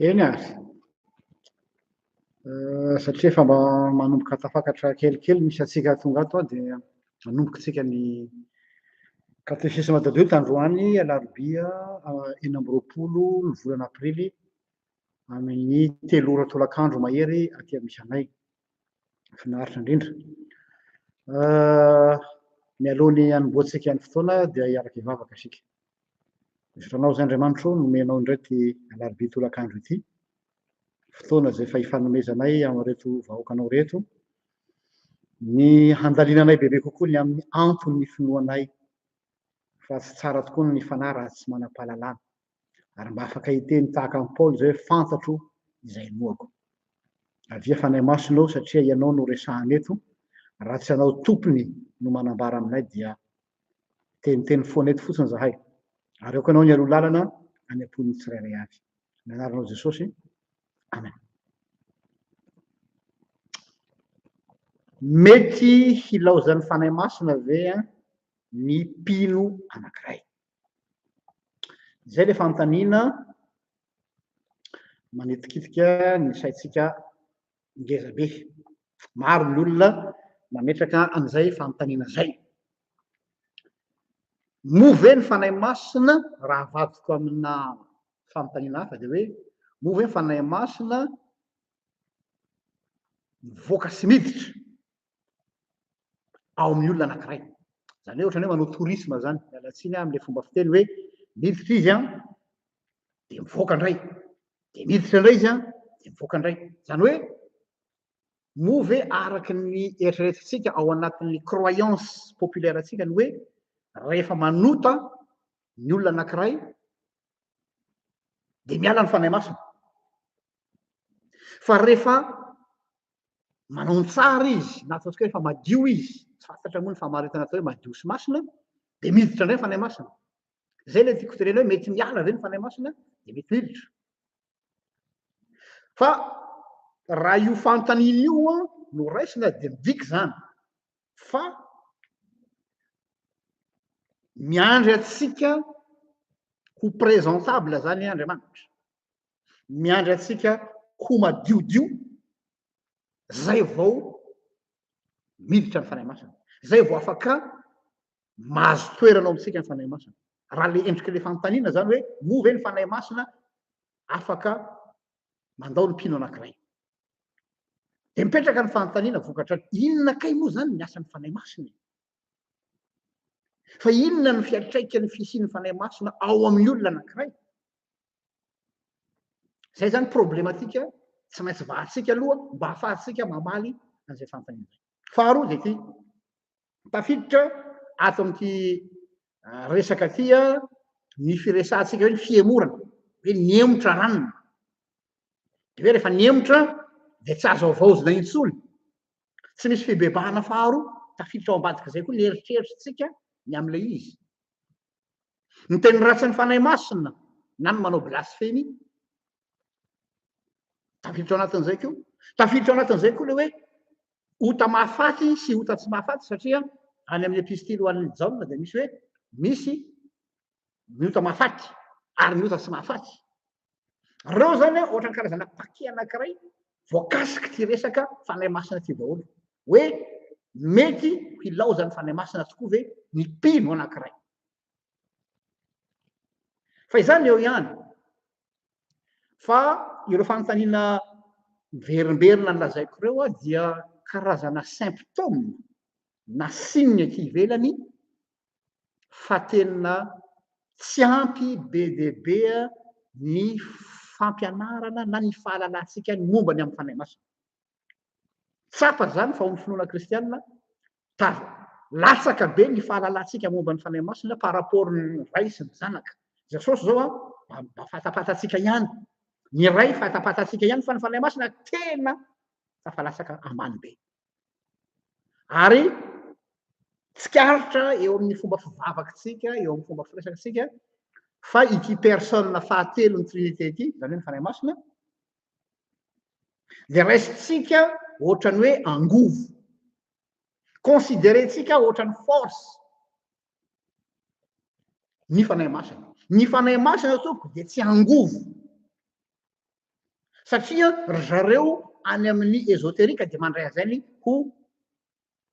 eny a satria efa mba manomboka tafakatra kelikely misy atsika tonga ato a dia manomboka tsika ny katesisma dadeo tandroany alarobia enina amby roapolo ny volana aprily amin'ny 3 ora tolakandro mahery aty misy anay finaritra indrindra mialohan'ny hanomboantsika ny fotoana dia hiaraka hivavaka asika isotranao zay Andriamanitro nomenao indray ty alarobia tolakandro ity fotoana zay efa hifanomezanay amin'reto vahoakanao reto ny handalinanay bebe kokoa ny amin'ny antony finoanay fa tsy tsara tokoa ny fanahy raha tsy manam-pahalalana ary mba afaka hiteny tahaka amin'ny Paoly zay hoe fantatro izay noako avia fanahy masonao satria ianao no resahana eto raha tsy anao tompony no manambara aminay dia teniteny foana eto fotsiny zahay ary eo kanao ny aloha lalana any am-pon'ny tsirairay avy ny anaranao Jesosy amen. Mety hilaozan'ny fanahy masina ve ny mpino anankiray zay le fanontaniana manetikitika ny saitsika ngeza be maro ny olona mametraka an'izay fanontaniana zay move ny fanahy masina raha avadiko amina fanontaniana hafa de hoe move ny fanahy masina mivoaka sy miditra ao amin'ny olona anankiray zany hoe ohatrany hoe manao tourisme zany mialatsiny amin'le fomba fiteny hoe miditra izy de mivoaka indray de miditra indray izy de mivoaka indray zany hoe move araky ny eritreretintsika ao anatin'ny croyance populaire atsika ny hoe rehefa manota ny olona anankiray de miala ny fanahy masina fa rehefa manao ny tsara izy na ataontsika hoe fa madio izy tsy fantatra moa ny famaritana atao hoe madio sy masina de miditra indray ny fanahy masina zay le tiako tenena hoe mety miala ve ny fanahy masina de mety miditra fa raha io fanontaniana io no raisina de midika zany fa miandry atsika ho présentable zany Andriamanitra miandry atsika ho madiodio zay vao miditra ny fanahy masina zay vao afaka mahazo toerana ao amitsika ny fanahy masina raha le endriky le fanontaniana zany hoe move ny fanahy masina afaka mandao ny mpino anankiray de mipetraka ny fanontaniana vokatra inona kay moa zany ny asan'ny fanahy masina fa inona ny fiatraikany fisian'ny fanahy masina ao amin'ny olona anankiray zay zany problematika tsy maintsy vahatsika aloha mba ahafahantsika mamaly an'izay fanontaniana zay faharoa de ty tafiditra ato amin'ity resaka ty ny firesahantsika hoe ny fiemorana hoe niemotra ranony de hoe rehefa niemotra de tsy azo avaozina intsony tsy misy fibebahana faharoa tafiditra ao ambadika zay koa ny eritreritrytsika ny am'le izy ny teny ratsy ny fanahy masina na ny manao blasfemy tafiditra ao anatin'izay koa tafiditra ao anatin'izay koa le hoe ota mahafaty sy ota tsy mahafaty satria any amin'ny epistily ho an'ny jaona de misy hoe misy ny ota mahafaty ary ny ota tsy mahafaty reo zany ohatra ny karazana pake anankiray voakasiky ty resaka fanahy masina ty daholo hoe mety hilaozan'ny fanahy masina tokoa ve ny mpino anankiray fa izany eo ihany fa ireo fanontaniana miverimberina nylazaiko reo dia karazana symptôme na signe ty ivelany fa tena tsy ampy be de be ny fampianarana na ny fahalalantsika ny momba ny amin'ny fanahy masina tsapa zany fa ho ny finoana kristianina tava latsaka be ny fahalalantsika momba ny fanahy masina par rapport ny ray sy ny zanaka. Jesosy zao mba fatapatatsika ihany. Ny ray fatapatatsika ihany fa ny fanahy masina tena tafalatsaka ambany be. Ary tsikaritra eo amin'ny fomba fivavakintsika, eo amin'ny fomba firesakantsika fa ity personne fahatelo ny trinité ity, zany hoe ny fanahy masina, dia raisitsika ohatrany hoe angovo. Considérentsika ohatrany force ny fanahy masina. Ny fanahy masina tompoko dia tsy angovo. Satria ry zareo any amin'ny ézoterika dia mandray azainy ho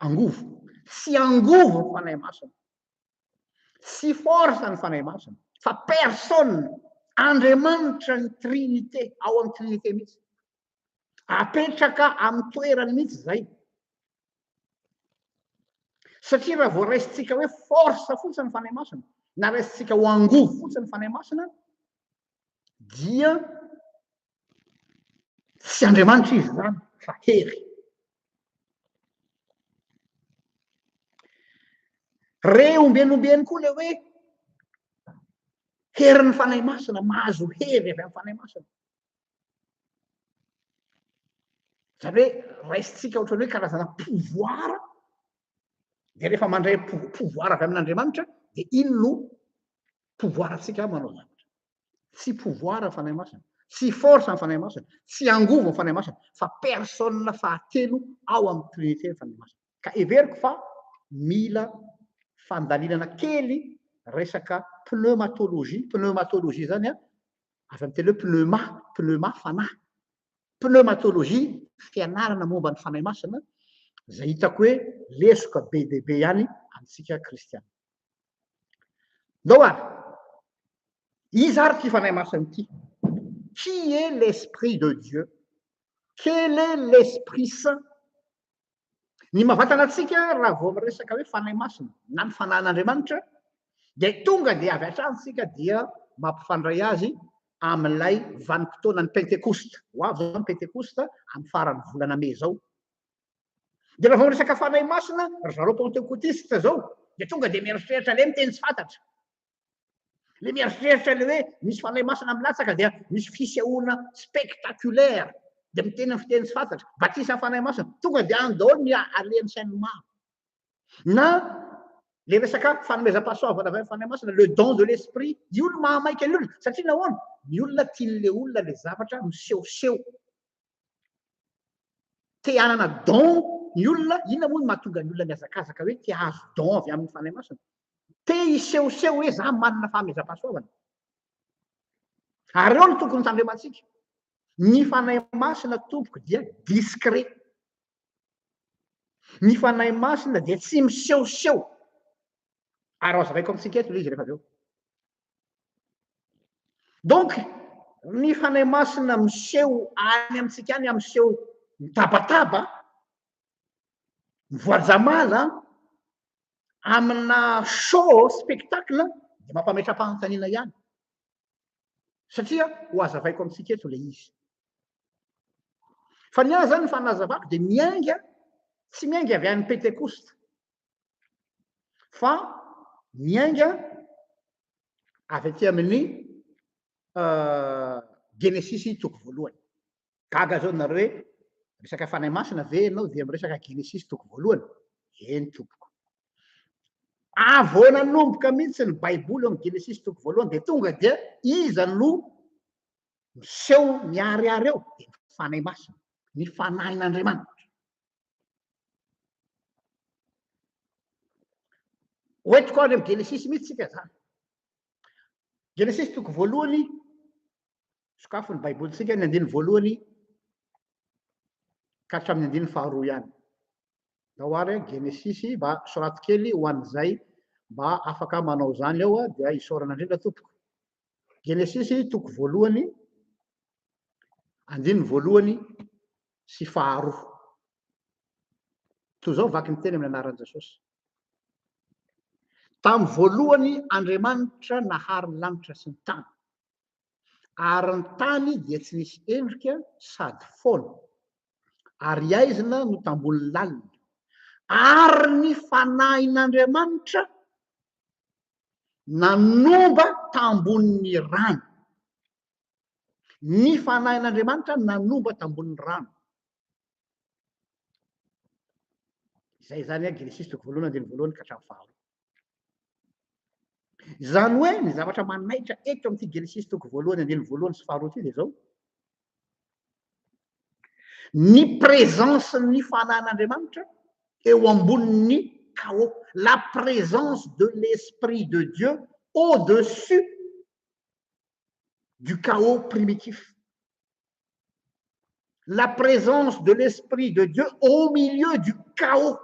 angovo. Tsy angovo ny fanahy masina. Tsy force ny fanahy masina. Fa personne, Andriamanitra ny trinité, ao amin'ny trinité mihitsy. Apetraka amin'ny toerany mihitsy zay. Satria raha vao raisitsika hoe force fotsiny ny fanahy masina, na raisitsika ho angovo fotsiny ny fanahy masina, dia tsy Andriamanitra izy zany, fa hery. Re ombenombeny koa le hoe herin'ny fanahy masina, mahazo hery avy amin'ny fanahy masina. Zany hoe raisitsika ohatrany hoe karazana pouvoir, dia rehefa mandray pouvoir avy amin'Andriamanitra, dia ino no pouvoir atsika manao zavatra. Tsy pouvoir ny fanahy masina, tsy force ny fanahy masina, tsy angovo ny fanahy masina, fa personne fahatelo ao amin'ny trinité ny fanahy masina. Ka everiko fa mila fandalinana kely resaka pneumatologie. Pneumatologie zany avy amin'ny teny hoe pneuma fanahy. Pneumatologie fianarana momba ny fanahy masina, zay hitako hoe lesoka be dia be ihany amintsika kristiana. Ndao ary, iza ary ty fanahy masina ity? Qui est l'esprit de Dieu? Quel est l'Esprit Saint? Ny mahavantana antsika raha vao miresaka hoe fanahy masina na ny fanahin'Andriamanitra, dia tonga dia avy hatrany dia mampifandray azy amin'ilay vanim-potoanany pentekosta. Ho avy zao ny pentekosta amin'ny faran'ny volana May zao. Dia raha vao miresaka fanahy masina, ry zareo pentekotista zao, dia tonga dia mieritreritra le miteny tsy fantatra. Le mieritreritra le hoe misy fanahy masina milatsaka dia misy fisehoana spectaculaire, dia miteny ny fiteny tsy fantatra, batisa fanahy masina, tonga dia any daholo ny aleny sainy maro. Na le resaka fanomezam-pahasoavana avy amin'ny fanahy masina, le don de l'esprit, ny olona mahamaika ny olona, satria nahoana? Ny olona tian'le olona le zavatra misehoseho. Te hanana don ny olona, inona moa no mahatonga ny olona mihazakazaka hoe te hahazo don avy amin'ny fanahy masina? Te hisehoseho hoe za manana fanomezam-pahasoavana. Ary eo no tokony tandremantsika. Ny fanahy masina tompoko dia discret. Ny fanahy masina dia tsy misehoseho. Ary azavaiko amintsika eto le izy rehefa avy eo. Donc, ny fanahy masina miseho any amintsika any, miseho mitabataba, mivoajamala, amina show, spectacle, dia mampametra-panontaniana ihany. Satria ho azavaiko amintsika eto le izy. Fa ny ahy zany ny fanazavako dia miainga, tsy miainga avy any pentekosta, fa miainga avy aty amin'ny Genesisy toko voalohany. Gaga zao nareo hoe resaka fanahy masina ve ianao dia miresaka Genesisy toko voalohany? Eny tompoko. Vao nanomboka mihitsy ny baiboly amin'ny Genesisy toko voalohany dia tonga dia iza no miseho miariary eo? Dia ny fanahy masina, ny fanahin'Andriamanitra. Hoentiko any amin'ny Genesisy mihitsy sika zany. Genesisy toko voalohany, sokafo ny baibolitsika ny andiny voalohany ka hatramin'ny andiny faharoa ihany. Dao ary Genesisy mba sorato kely ho an'izay mba afaka manao zany eo dia isaorana indrindra tompoko. Genesisy toko voalohany, andiny voalohany sy faharoa. Toy zao vaky ny teny amin'ny anaran'i Jesosy. Tamin'ny voalohany Andriamanitra nahary ny lanitra sy ny tany. Ary ny tany dia tsy nisy endrika sady foana. Ary aizina no tambony lalina. ary ny fanahin'Andriamanitra nanomba tambonin'ny rano. Ny fanahin'Andriamanitra nanomba tambonin'ny rano. Izay zany a Genesis toko voalohany andiny voalohany ka hatramin'ny faharoa. Zany hoe ny zavatra manaitra eto amin'ity Genesis toko voalohany andiny voalohany sy faharoa ty de zao. Ny présence ny fanahin'Andriamanitra eo ambonin'ny chaos. La présence de l'Esprit de Dieu au-dessus du chaos primitif. La présence de l'Esprit de Dieu au milieu du chaos.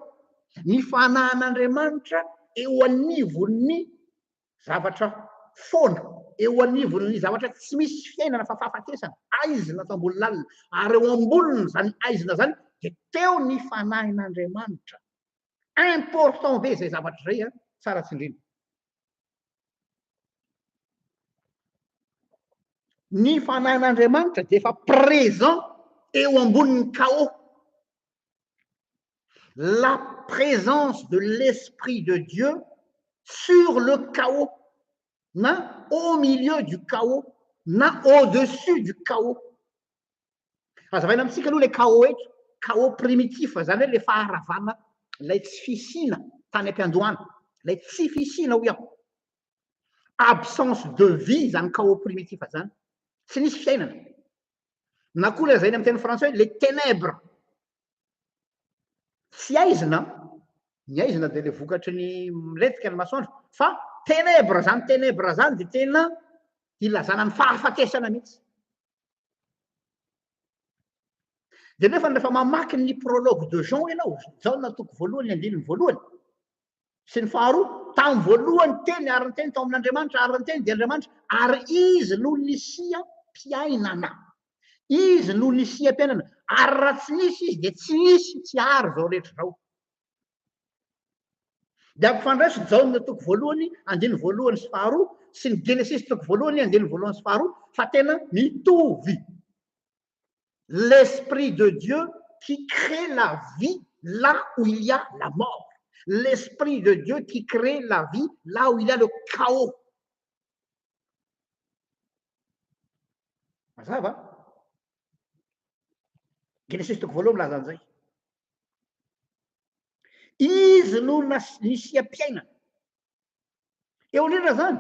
Ny fanahin'Andriamanitra eo anivon'ny zavatra foana, eo anivon'ny zavatra tsy misy fiainana fa fahafatesana, aizina atao ambony lalina, ary eo amboniny zany aizina zany de teo ny fanahin'Andriamanitra. Important be zay zavatra zay a, tsara tsindrina. Ny fanahin'Andriamanitra de efa présent eo ambonin'ny chaos. La présence de l'Esprit de Dieu sur le chaos, na au milieu du chaos, na au-dessus du chaos. Azavaina amitsika aloha le chaos eto, chaos primitif zany hoe le faharavana, lay tsy fisina tany am-piandohana, lay tsy fisina ho iaho. Absence de vie zany chaos primitif zany, tsy nisy fiainana. Na koa le zainy amin'ny teny français les ténèbres. Tsy aizina, ny aizina de le vokatry ny miretika ny masoandro, fa ténèbres zany de tena ilazana ny fahafatesana mihitsy. De nefa rehefa mamaky ny prologue de Jean ianao, Jaona toko voalohany andininy voalohany, sy ny faharoa, tamin'ny voalohany teny ary ny teny tao amin'Andriamanitra, ary ny teny de Andriamanitra, ary izy no nisia mpiainana. Izy no nisia mpiainana, ary raha tsy nisy izy de tsy nisy tsy ary zao rehetra zao. De ampifandraiso Jaona toko voalohany andiny voalohany sy faharoa sy ny Genesis toko voalohany andiny voalohany sy faharoa, fa tena mitovy. L'Esprit de Dieu qui crée la vie là où il y a la mort. L'Esprit de Dieu qui crée la vie là où il y a le chaos. Mazava? Genesis toko voalohany milaza an'izay. Izy no nisia mpiainana. Eo lera zany,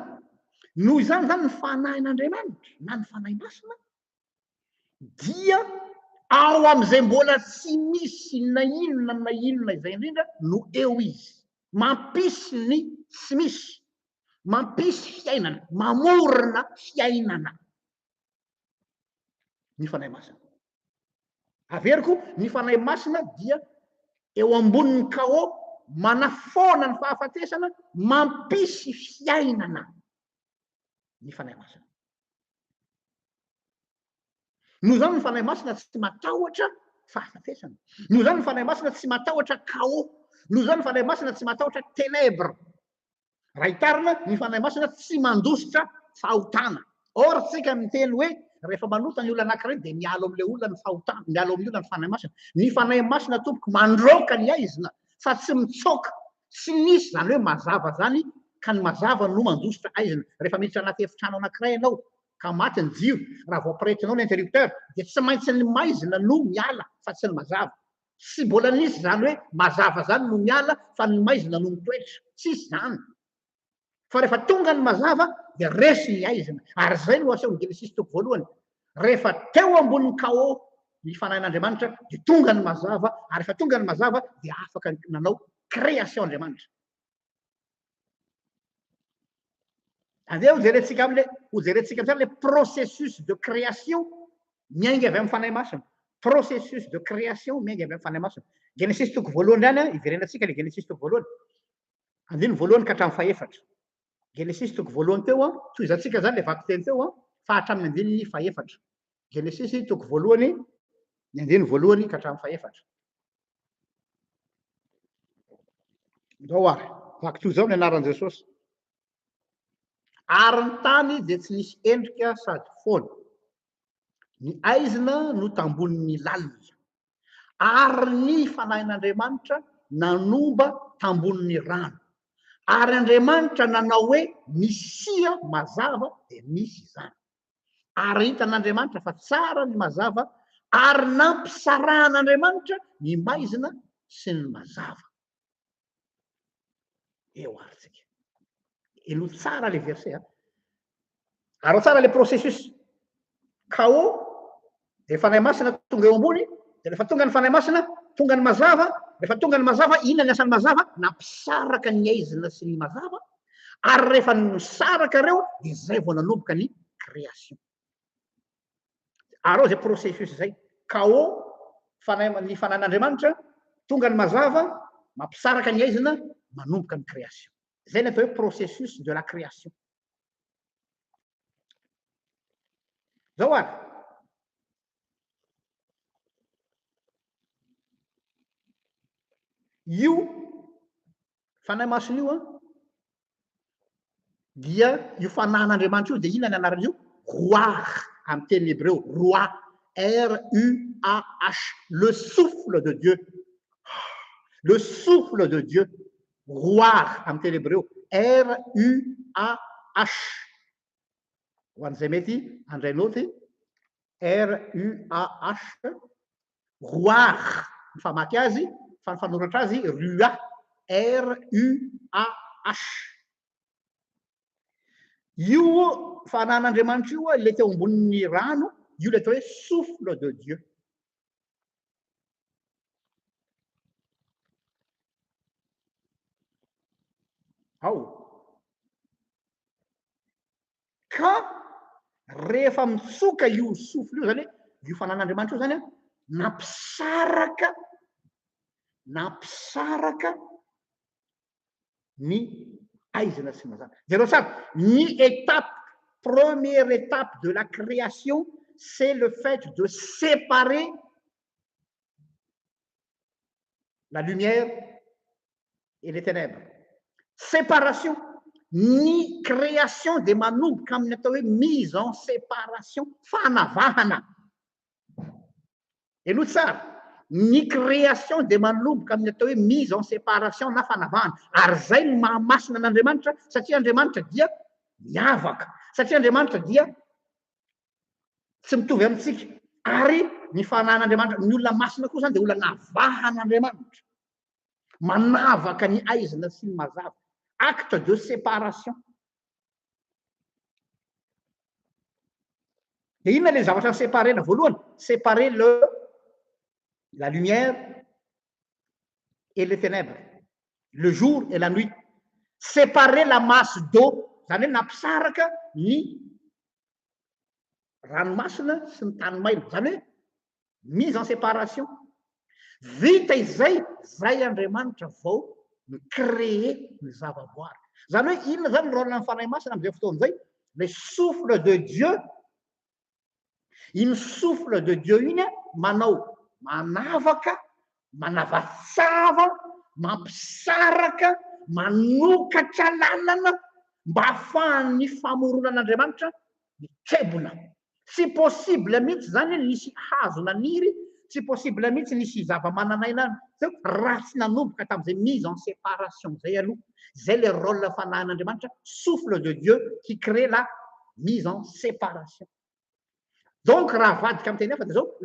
noho izany zany ny fanahin'Andriamanitra na ny fanahy masina dia ao am'izay mbola tsy misy na inona izay indrindra no eo izy. Mampisy ny tsy misy, mampisy fiainana, mamorona fiainana. Ny fanahy masina. Averiko, ny fanahy masina dia eo ambonin'ny chaos, manafona ny fahafatesana, mampisy fiainana. Ny fanahy masina. Noho zany ny fanahy masina tsy matahotra fahafatesana. Noho zany ny fanahy masina tsy matahotra chaos. Noho zany ny fanahy masina tsy matahotra ténèbres. Raha hitarina, ny fanahy masina tsy mandositra fahotana. Or tsika miteny hoe rehefa manota ny olona anankiray de mialo am'le olona ny fahotana, mialo amin'ny olona ny fanahy masina. Ny fanahy masina tompoko mandroaka ny aizina fa tsy mitsoka, tsy nisy zany hoe mazava zany ka ny mazava no mandositra aizina. Rehefa miditra anaty efitrano anankiray ianao ka maty ny jiro, raha voampirehetinao ny interrupteur de tsy maintsy ny maizina no miala fa tsy ny mazava. Tsy mbola nisy zany hoe mazava zany no miala fa ny maizina no mitoetra, tsisy zany. Fa rehefa tonga ny mazava de resy ny aizina. Ary zay no asehon'ny Genesis toko voalohany. Rehefa teo ambonin'ny chaos ny fanahin'Andriamanitra de tonga ny mazava, ary rehefa tonga ny mazava de afaka nanao création Andriamanitra. Andeha hojerentsika am'izany le processus de création miainga avy amin'ny fanahy masina. Processus de création miainga avy amin'ny fanahy masina. Genesis toko voalohany ihany iverenantsika le Genesis toko voalohany. Andiny voalohany ka hatramin'ny fahaefatra. Genesis toko voalohany teo a, toizantsika zany le vaky teny teo a, fa hatramin'ny andininy fahaefatra. Genesis toko voalohany, ny andiny voalohany ka hatramin'ny fahaefatra. Ndao ary, vaky toy zao ny anaran'i Jesosy. Ary ny tany de tsy nisy endrika sady foana. Ny aizina no tambonin'ny lalina. Ary ny fanahin'Andriamanitra nanomba tamboniny rano ary Andriamanitra nanao hoe misia mazava dia misy izany ary hitan'Andriamanitra fa tsara ny mazava ary nampisarahan'Andriamanitra ny maizina sy ny mazava. Eo aritsika elo tsara le verset aro tsara le processus KO de fanahy masina tonga eo ambony de rehefa tonga ny fanahy masina tonga ny mazava rehefa tonga ny mazava inona ny asan'ny mazava nampisaraka ny aizina sy ny mazava ary rehefa nisaraka reo de zay vao nanomboka ny création. Arao zay processus zay KO ny fanan'Andriamanitra tonga ny mazava mampisaraka ny aizina manomboka ny création. Zay ny atao hoe processus de la création. Zao ary io fanahy masina io dia io fanan'Andriamanitra io de inona ny anaran'io roar amin'ny teny hébreu roi RUAH le souffle de Dieu le souffle de Dieu roar amin'ny teny hébreu RUAH ho an'izay mety andray noty RUAH roar ny famaky azy fa ny fanoratra azy RUA RUAH. Io fanan'Andriamanitra io le teo ambonin'ny rano io le atao hoe souffle de Dieu. Ao ka rehefa mitsoka io souffle io zany hoe io fanan'Andriamanitra io zany nampisaraka ny aizina sy mazava. Zero tsara ny étape première étape de la création c'est le fait de séparer la lumière et les ténèbres. Séparation ny création de manomboka amin'ny atao hoe mise en séparation fanavahana. Elo tsara ny création de manomboka amin'ny atao hoe mise en séparation na fanavahana ary zay ny mahamasina an'Andriamanitra satria Andriamanitra dia miavaka satria Andriamanitra dia tsy mitovy amintsika ary ny fanan'Andriamanitra ny olona masina koa zany de olona navahan'Andriamanitra manavaka ny aizina sy ny mazava acte de séparation. De inona le zavatra séparena voalohany séparer la lumière et les ténèbres, le jour et la nuit. Séparer la masse d'eau, zany hoe nampisaraka ny ranomasina sy ny tanimaina, zany hoe mise en séparation. Vita izay, zay Andriamanitra vao micréer ny zavaboary. Zany hoe inona zany rôle ny fanahy masina amin'izay fotoana izay? Le souffle de Dieu. Iny souffle de Dieu iny manao manavaka, manavatsava, mampisaraka, manokatra lalana mba ahafahan'ny famoronan'Andriamanitra mitrebona. Tsy possible mihitsy zany nisy hazo naniry, tsy possible mihitsy nisy zava-mananaina raha tsy nanomboka tamin'izay mise en séparation zay aloha. Zay le rôle fanan'Andriamanitra, souffle de Dieu qui crée la mise en séparation. Donc raha vadika amin'ny teny hafa de zao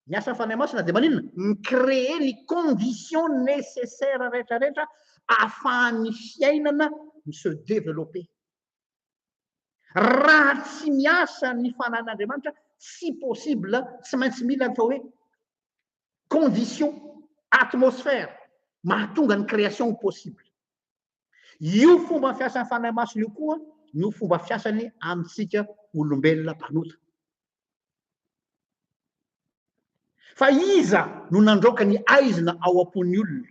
ny asan'ny fanahy masina de maninona micréer ny condition nécessaire rehetrarehetra ahafahan'ny fiainana ny se développer. Raha tsy miasa ny fanan'Andriamanitra si possible tsy maintsy mila atao hoe condition atmosphère mahatonga ny création possible. Io fomba fiasan'ny fanahy masina io koa no fomba fiasany amintsika olombelona mpanota. Fa iza no nandroaka ny aizina ao am-pon'ny olona?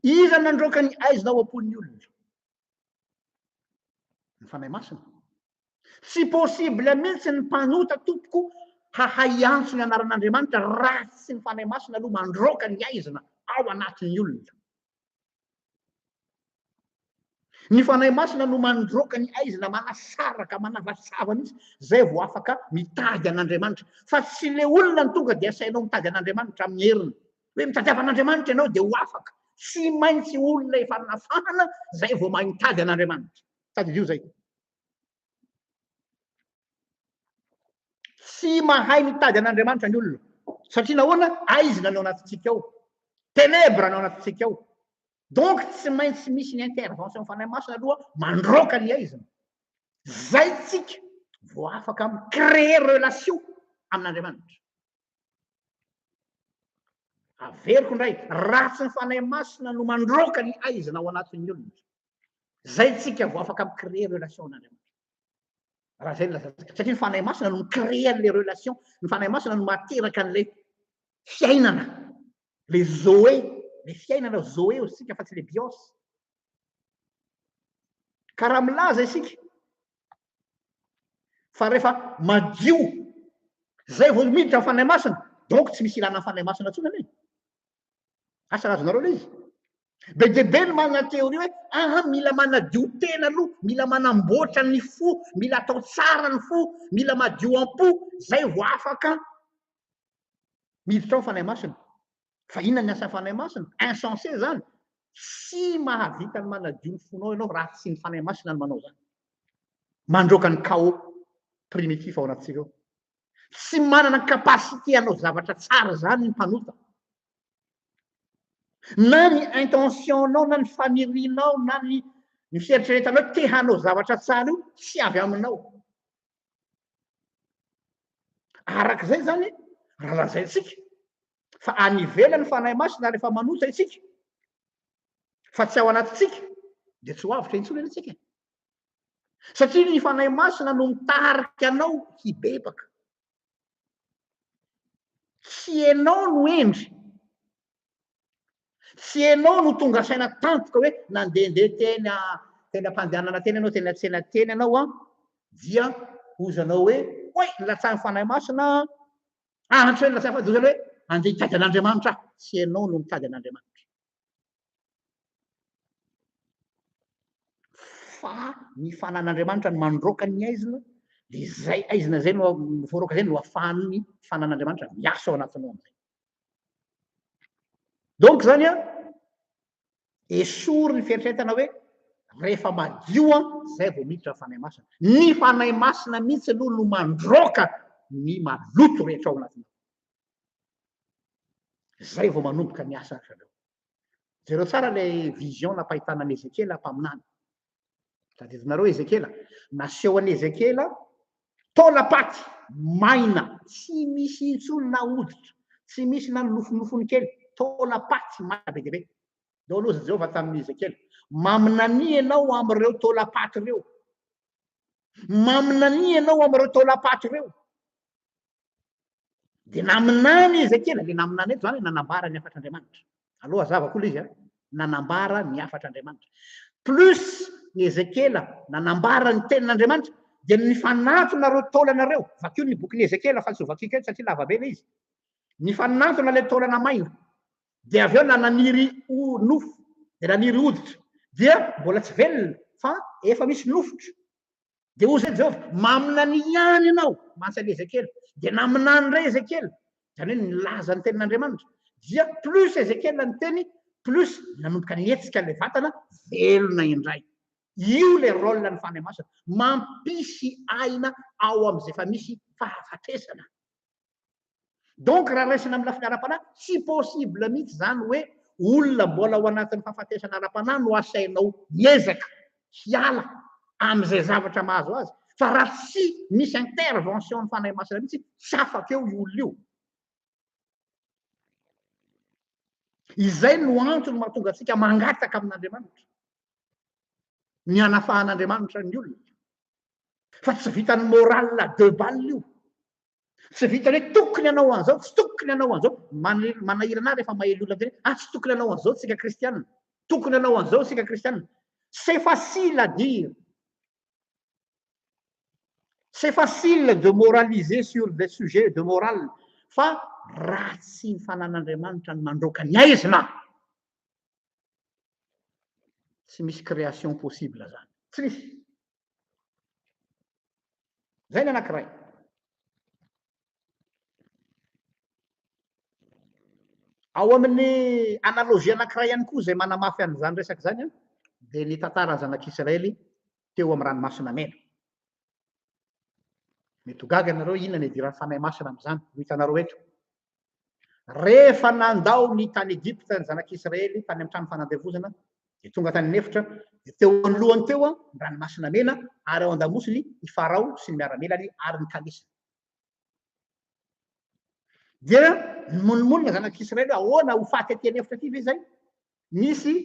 Iza nandroaka ny aizina ao am-pon'ny olona? Ny fanahy masina. Tsy possible mihitsy ny mpanota tompoko hahay antso ny anaran'Andriamanitra raha tsy ny fanahy masina aloha mandroaka ny aizina ao anatin'ny olona. Ny fanahy masina no mandroaka ny aizina manasaraka manavasava mihitsy zay vao afaka mitady an'Andriamanitra fa tsy le olona ny tonga dia sainao mitady an'Andriamanitra amin'ny heriny hoe mitadiava an'Andriamanitra ianao dia ho afaka tsy maintsy olona efa nafahana zay vao mahay mitady an'Andriamanitra tady io zay tsy mahay mitady an'Andriamanitra ny olona satria nahoana aizina no anatintsika ao ténèbre no anatintsika ao donc tsy maintsy misy ny intervention ny fanahy masina aloha mandroaka ny aizina zay tsika vao afaka micréer relation amin'Andriamanitra averiko indray ratsy ny fanahy masina no mandroaka ny aizina ao anatin'ny olona zay tsika vao afaka micréer relation amin'Andriamanitra raha zay lazantsika satria ny fanahy masina no micréer les relations ny fanahy masina no materaka an'le fiainana le zoé le fiainana zoé osika fa tsy le bios ka raha milaza isika fa rehefa madio zay vao miditra ny fanahy masina donc tsy misy ilana ny fanahy masina ntsony anie asa razonareo le izy be de be ny manana théorie hoe aha mila manadio tena aloha mila manamboatra ny fo mila atao tsara ny fo mila madio am-po zay vao afaka miditra ao ny fanahy masina fa inona ny asan'ny fanahy masina insensé zany tsy mahavita ny manadio ny fonao ianao raha tsy ny fanahy masina ny manao zany mandroaka ny chaos primitif ao anatintsika ao tsy manana capacité hanao zavatra tsara zany ny mpanota na ny intentionao na ny fanirinao na ny fieritreretanao te hanao zavatra tsara io tsy avy aminao arak'izay zany raha lazaintsika fa anivelany fanahy masina rehefa manota itsika fa tsy ao anatitsika dia tsy ho avitra intsony eny tsika satria ny fanahy masina no mitarika anao hibebaka tsy ianao no endry tsy ianao no tonga saina tantoka hoe nandehandeha teny ampandehanana teny ianao teny atsena teny ianao a dia ozanao hoe oe latsahan'ny fanahy masina ahatra hoe latsaha fa de ozany hoe andeha hitady an'Andriamanitra aho tsy ianao no mitady an'Andriamanitra fa ny fanan'Andriamanitra ny mandroaka ny aizina de zay aizina zay no voaroaka zay no ahafahan'ny fanan'Andriamanitra miasa ao anatinao am'zay donc zany a esory ny fieritreretana hoe rehefa madio a zay vao miditra ny fanahy masina ny fanahy masina mihitsy aloha no mandroaka ny maloto rehetra ao anatinao zay vao manomboka ny asa zareo zareo tsara le vision napahitana any Ezekela mpaminany tadidinareo Ezekela naseho any Ezekela taolapaty maina tsy misy intsony na hoditra tsy misy na nofonofony kely taolapaty maina be de be dao aloha Jehovah tamin'ny Ezekela maminany ianao am'ireo taolapaty ireo maminany ianao am'ireo taolapaty ireo de naminany Ezekela le naminany eto zany nanambara ny afatr'Andriamanitra aloha zavako olo izy a nanambara ny afatr'Andriamanitra plus Ezekela nanambara ny tenin'Andriamanitra de ny fanatona reo taolanareo vakio ny bokin'ny Ezekela fa tsy ho vakiko eto satria lava be le izy ny fanatona le taolana maina de avy eo nananiry nofo de naniry hoditra dia mbola tsy velona fa efa misy nofotra de ozy Jehovah maminany ihany ianao mantsy Ezekela de naminany ray Ezekela zany hoe nilaza ny tenin'Andriamanitra dia plus Ezekela ny teny plus nanomboka nietsika le vatana velona indray io le rôle ny fanahy masina mampisy aina ao am'izay fa misy fahafatesana donc raha raisina amin'ny lafiny ara-panahy tsy possible mihitsy zany hoe olona mbola ao anatin'ny fahafatesana ara-panahy no asainao miezaka hiala am'izay zavatra mahazo azy fa raha tsy misy intervention ny fanahy masina mihitsy tsy afaka eo io olona io izay no antony mahatonga atsika mangataka amin'Andriamanitra ny anafahan'Andriamanitra ny olona fa tsy vitany moral de balle io tsy vitany hoe tokony anao an'izao tsy tokony anao an'izao manahirana rehefa mahely olona teny tsy tokony anao an'izao tsika kristianina tokony anao an'izao tsika kristianina c'est facile à dire c'est facile de moraliser sur des sujets de morale fa raha tsy ny fanan'Andriamanitra ny mandroaka ny aizina tsy misy création possible zany tsy misy zay ny anankiray ao amin'ny analogie anankiray ihany koa zay manamafy an'izany resaky zany a dia ny tantaran'ny zanak'Israely teo amin'ny ranomasina mena mety ho gaga anareo inona ny idiran'ny fanahy masina amin'izany ho hitanareo eto rehefa nandao ny tany Egypte ny zanak'Israely tany amin'ny trano fanandevozana dia tonga tany nefitra dia teo alohany teo a ny ranomasina mena ary ao an-damosiny i Farao sy ny miaramilany ary ny kalisa dia monimolina zanak'Israely ahoana ho faty aty anefitra aty ve zay misy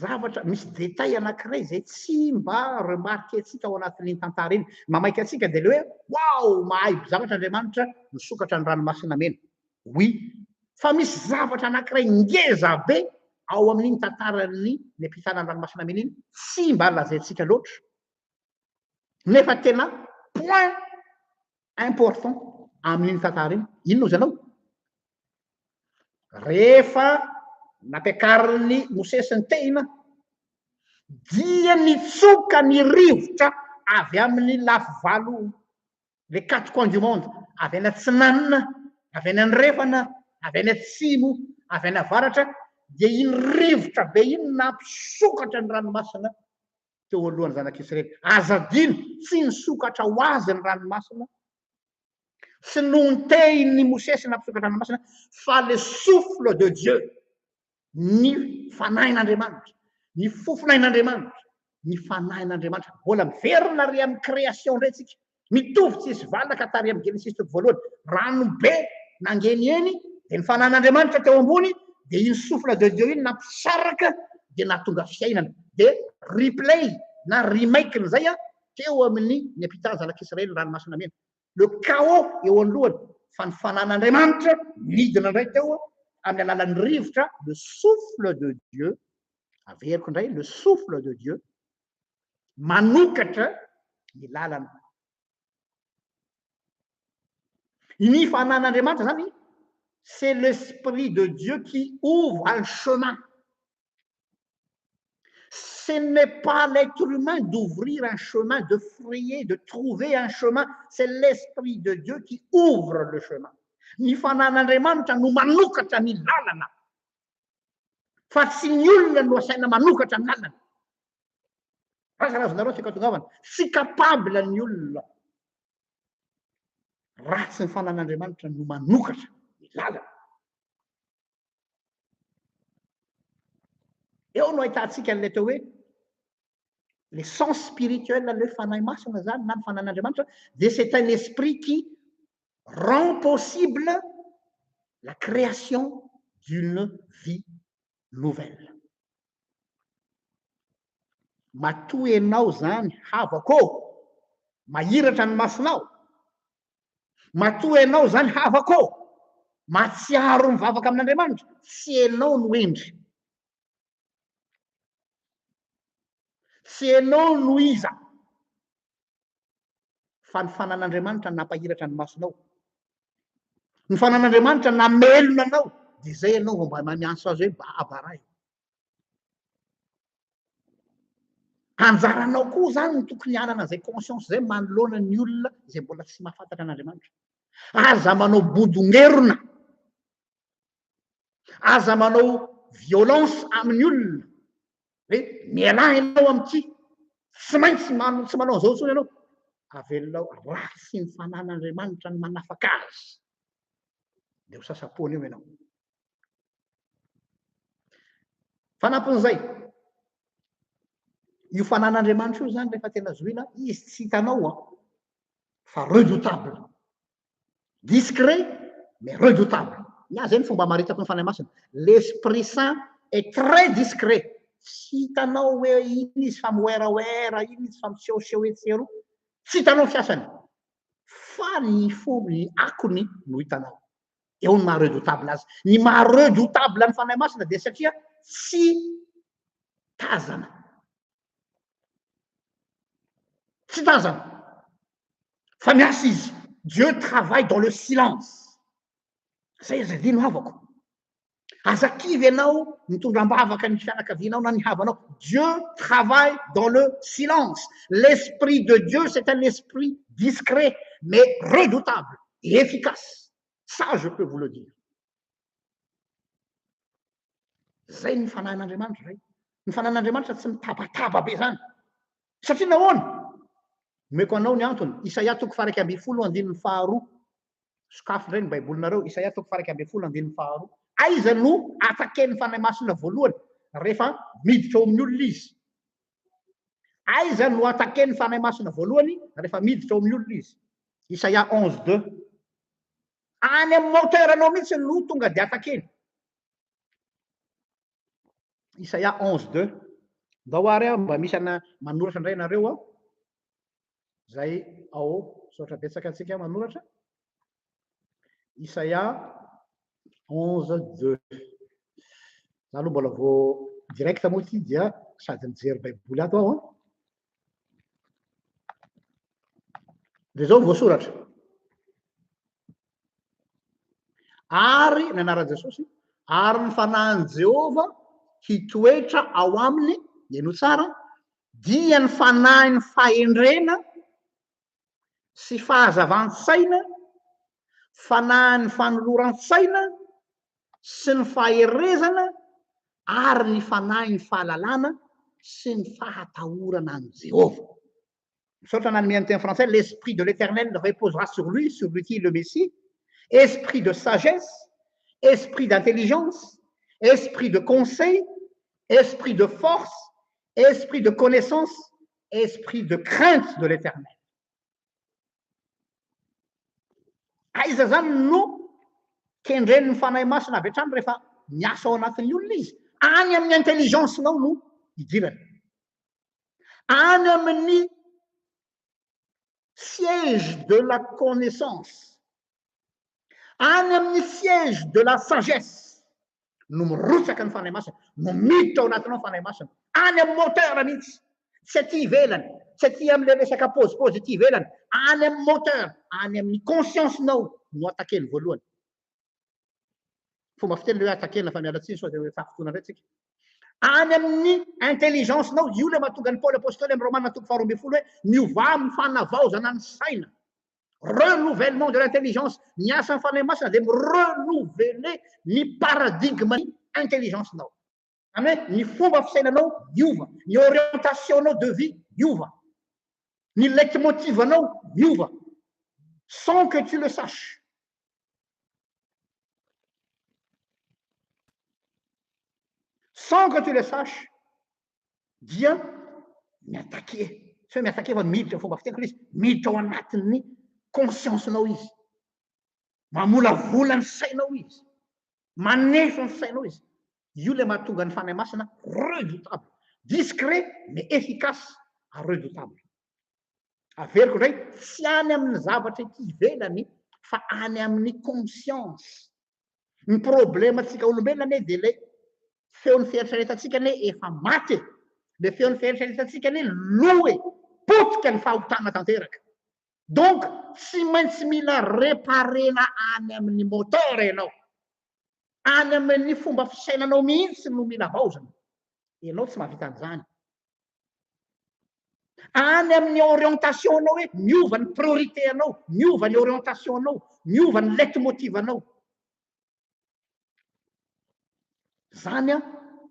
zavatra misy détail anankiray zay tsy mba remarque atsika ao anatin'iny tantara iny mamaika atsika dia le hoe wow mahay zavatra Andriamanitra nisokatra ny ranomasina mena oui fa misy zavatra anankiray ngeza be ao amin'iny tantarany ny ampitanany ranomasina mena iny tsy mba lazaintsika loatra nefa tena point important amin'iny tantara iny inona ozy anao rehefa nampiakariny Mosesy ny tehina dia nitsoka ny rivotra avy amin'ny lafy valo les quatre coins du monde avy any atsinanina avy any andrefana avy any atsimo avy any avaratra dia iny rivotra be iny nampisokatra ny ranomasina teo alohan'ny zanak'Israely azadino tsy nisokatra ho azy ny ranomasina sy nohony tehiny Mosesy nampisokatra ranomasina fa le souffle de Dieu ny fanahin'Andriamanitra ny fofonain'Andriamanitra ny fanahin'Andriamanitra mbola miverina ry amin'ny création indray tsika mitovy tsy isy valaka tary amin'ny Genesis toko voalohany rano be nangeny eny dia ny fanahin'Andriamanitra teo ambony dia iny souffle de Dieu iny nampisaraka dia nahatonga fiainana dia replay na remake n'izay a teo amin'ny ny ampitany zanak'Israely ranomasina mena le chaos eo alohany fa ny fanahin'Andriamanitra midina indray teo amin'ny alalan'ny rivotra le souffle de Dieu averiko indray le souffle de Dieu manokatra ny lalana ny fanahin'Andriamanitra zany c'est l'esprit de Dieu qui ouvre un chemin ce n'est pas l'être humain d'ouvrir un chemin, de frayer, de trouver un chemin. C'est l'Esprit de Dieu qui ouvre le chemin. Ny fanahin'Andriamanitra no manokatra ny lalana. Fa tsy ny olona no asaina manokatra ny lalana. Razonareo tsika tongavana. Tsy capable ny olona. Ratsy ny fanahin'Andriamanitra no manokatra ny lalana. Eo no ahitantsika an'ilay atao hoe le sens spirituel le fanahy masina zany na ny fanahin'Andriamanitra dia c'est un esprit qui rend possible la création d'une vie nouvelle. Matoy ianao zany havako mahiratra ny masonao. Matoy ianao zany havako matsiaro mivavaka amin'Andriamanitra tsy ianao no endry. Tsy ianao no iza fa ny fanan'Andriamanitra nampahiratra ny masonao. Ny fanan'Andriamanitra namelona anao dia zay ianao vao mba mianso azy hoe babaray. Anjaranao koa zany ny tokony hanana zay conscience zay manoloana ny olona izay mbola tsy mahafantatra an'Andriamanitra. Aza manao bodongerona, aza manao violence amin'ny olona. Hoe mialahy ianao amin'ity, tsy maintsy tsy manao an'izao intsony ianao. Avelonao ratsy ny fanan'Andriamanitra ny manafaka azy. Dia ho sasapoana eo ianao. Fanampin'izay, io fanan'Andriamanitra io zany rehefa tena zoina, izy tsy hitanao fa redoutable. Discret mais redoutable. Nia zay ny fomba maritako ny fanahy masina. L'Esprit Saint est très discret. Tsy hitanao hoe iny izy fa mihoerahoera, iny izy fa misehoseho etsero. Tsy hitanao fiasany. Fa ny fomba akony no hitanao. Eo ny maha redoutable azy. Ny maha redoutable ny fanahy masina dia satria tsy tazana. Tsy tazana. Fa miasa izy. Dieu travaille dans le silence. Zay zay dino havako. azakivy ianao mitondram-bavaka ny fianakavianao na ny havanao. Dieu travaille dans le silence. L'esprit de Dieu, c'est un esprit discret mais redoutable et efficace. Ça, je peux vous le dire. Zay ny fanahin'Andriamanitra zay. Ny fanahin'Andriamanitra tsy mitabataba be zany. Satria nahoana? Meko anao ny antony. Isaia 40:12 sokafy ndray ny baibolinareo. Isaia 40:12. Aiza no ataken'ny fanahy masina voalohany rehefa miditra ao amin'ny olona izy? Aiza no ataken'ny fanahy masina voalohany rehefa miditra ao amin'ny olona izy? Isaia 11:2. Any amin'ny moteur anao mihitsy no tonga dia atakeny. Isaia 11:2. Ndao ary mba misy ana manoratra indray nareo a. Zay ao saotra betsaka antsika manoratra. Isaia 11:2. Za aloha mbola vao direct moa ty dia sady mijery baiboly ato aho. Dia zao voasoratra. Ary ny anaran'i Jesosy, ary ny fanahin'i Jehova hitoetra ao aminy, eno tsara, dia ny fanahiny fahendrena sy fahazavan-tsaina, fanahiny fanoloran-tsaina sy ny faherezana ary ny fanahiny fahalalana sy ny fahatahorana an' Jehova. Misaotra nanome amin'ny teny français, l'esprit de l'Éternel reposera sur lui qui est le Messie, esprit de sagesse, esprit d'intelligence, esprit de conseil, esprit de force, esprit de connaissance, esprit de crainte de l'Éternel. Aiza zany no kendren'ny fanahy masina avy hatrany rehefa miasa ao anatin'ny olona izy? Any amin'ny intelligencenao no idirany. Any amin'ny siège de la connaissance, any amin'ny siège de la sagesse no mirotsaka ny fanahy masina, no miditra ao anatinao fanahy masina. Any amin'ny moteur mihitsy, tsy aty ivelany, tsy aty amin'ilay resaka pôzipôzy aty ivelany, any amin'ny moteur, any amin'ny consciencenao no atakeny voalohany. Fomba fiteny hoe atakena fa miala tsiny sao dia efa fotoana indray tsika. Any amin'ny intelligencenao, io le mahatonga ny Paoly apôstôly amin'ny Romaina 12 hoe miova amin'ny fanavaozana ny saina. Renouvellement de l'intelligence. Ny asan'ny fanahy masina dia mirenouveler ny paradigme ny intelligencenao. Zany hoe ny fomba fisainanao miova, ny orientationnao de vie miova, ny leitmotivanao miova, sans que tu le saches. Sans que tu le saches, dia miattaquer. Tsy hoe miattaquer fa miditra fomba fiteny izy, miditra ao anatin'ny consciencenao izy. Mamolavola ny sainao izy. Maneso ny sainao izy. Io le mahatonga ny fanahy masina redoutable, discret mais efficace, redoutable. Averiko indray, tsy any amin'ny zavatra ety ivelany fa any amin'ny conscience. Ny problème antsika olombelona ane dia le feon'ny fieritreretantsika ane efa maty. Le feon'ny fieritreretantsika ane loe, potika ny fahotana tanteraka. Donc tsy maintsy mila reparena any amin'ny moteur ianao. Any amin'ny fomba fisainanao mihitsy no mila vaozana. Ianao tsy mahavita an'izany. Any amin'ny orientationnao hoe miova ny priorité anao, miova ny orientationnao, miova ny leitmotivanao. Zany a,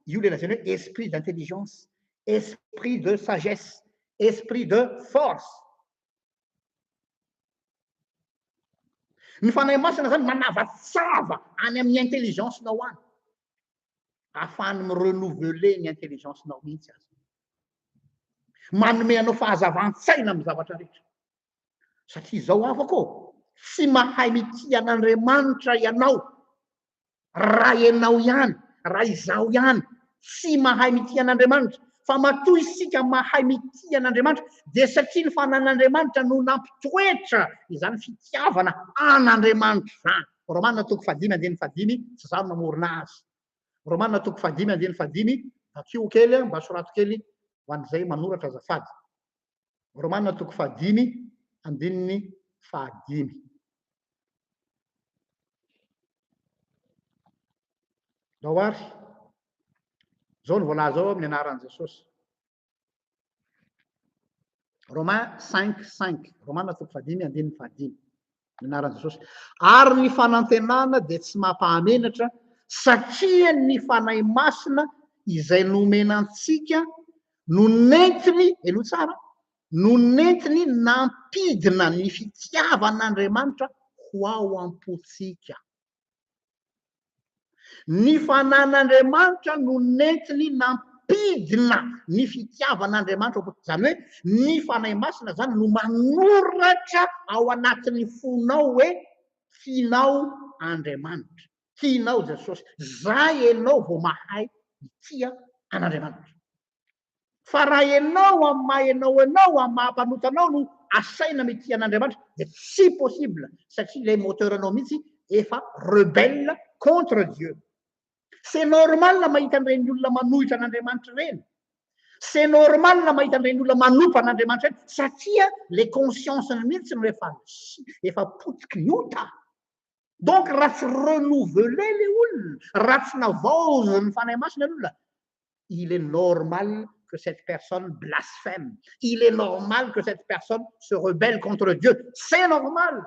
io le lazaina hoe esprit d'intelligence, esprit de sagesse, esprit de force. Ny fanahy masina zany manavatsava any amin'ny intelligencenao any. Ahafahany mirenouveler ny intelligencenao mihitsy azy. Manome anao fahazavan-tsaina amin'ny zavatra rehetra. Satria izao afaka tsy mahay mitia an'Andriamanitra ianao. Raha ianao ihany, raha izao ihany, tsy mahay mitia an'Andriamanitra. Fa matoa isika mahay mitia an'Andriamanitra dia satria ny fanan'Andriamanitra no nampitoetra izany fitiavana an'Andriamanitra izany. Romaina 5:5, tsy zaho namorona azy. Romaina 5:5, takio kely mba sorato kely ho an'izay manoratra azafady. Romaina 5:5. zao ary zao ny voalaza ao amin'ny anaran'i Jesosy. Romain 5:5 Romana 5:5 ny anaran'i Jesosy. Ary ny fanantenana dia tsy mampahamenatra satria ny fanahy masina izay nomena antsika no nentiny elo tsara no nentiny nampidina ny fitiavan'Andriamanitra ho ao am-potsika. Ny fanan'Andriamanitra no nentiny nampidina ny fitiavan'Andriamanitra zany hoe ny fanahy masina zany no manoratra ao anatin'ny fonao hoe tianao Andriamanitra, tianao Jesosy, zay ianao vao mahay itia an'Andriamanitra. Fa raha ianao amin'ny maha ianao anao amin'ny mahampanota anao no asaina mitia an'Andriamanitra dia tsy possible satria les moteurs anao mihitsy efa rebelle contre Dieu. C'est normal mahita an'ireny olona manohitra an'Andriamanitra ireny. C'est normal mahita an'ireny olona manompa an'Andriamanitra ireny satria les consciences mihitsy no efa potiky miota. Donc raha tsy renouveler le olona, raha tsy navaozy ny fanahy masina l'olona, il est normal que cette personne blasphème. Il est normal que cette personne se rebelle contre Dieu. C'est normal.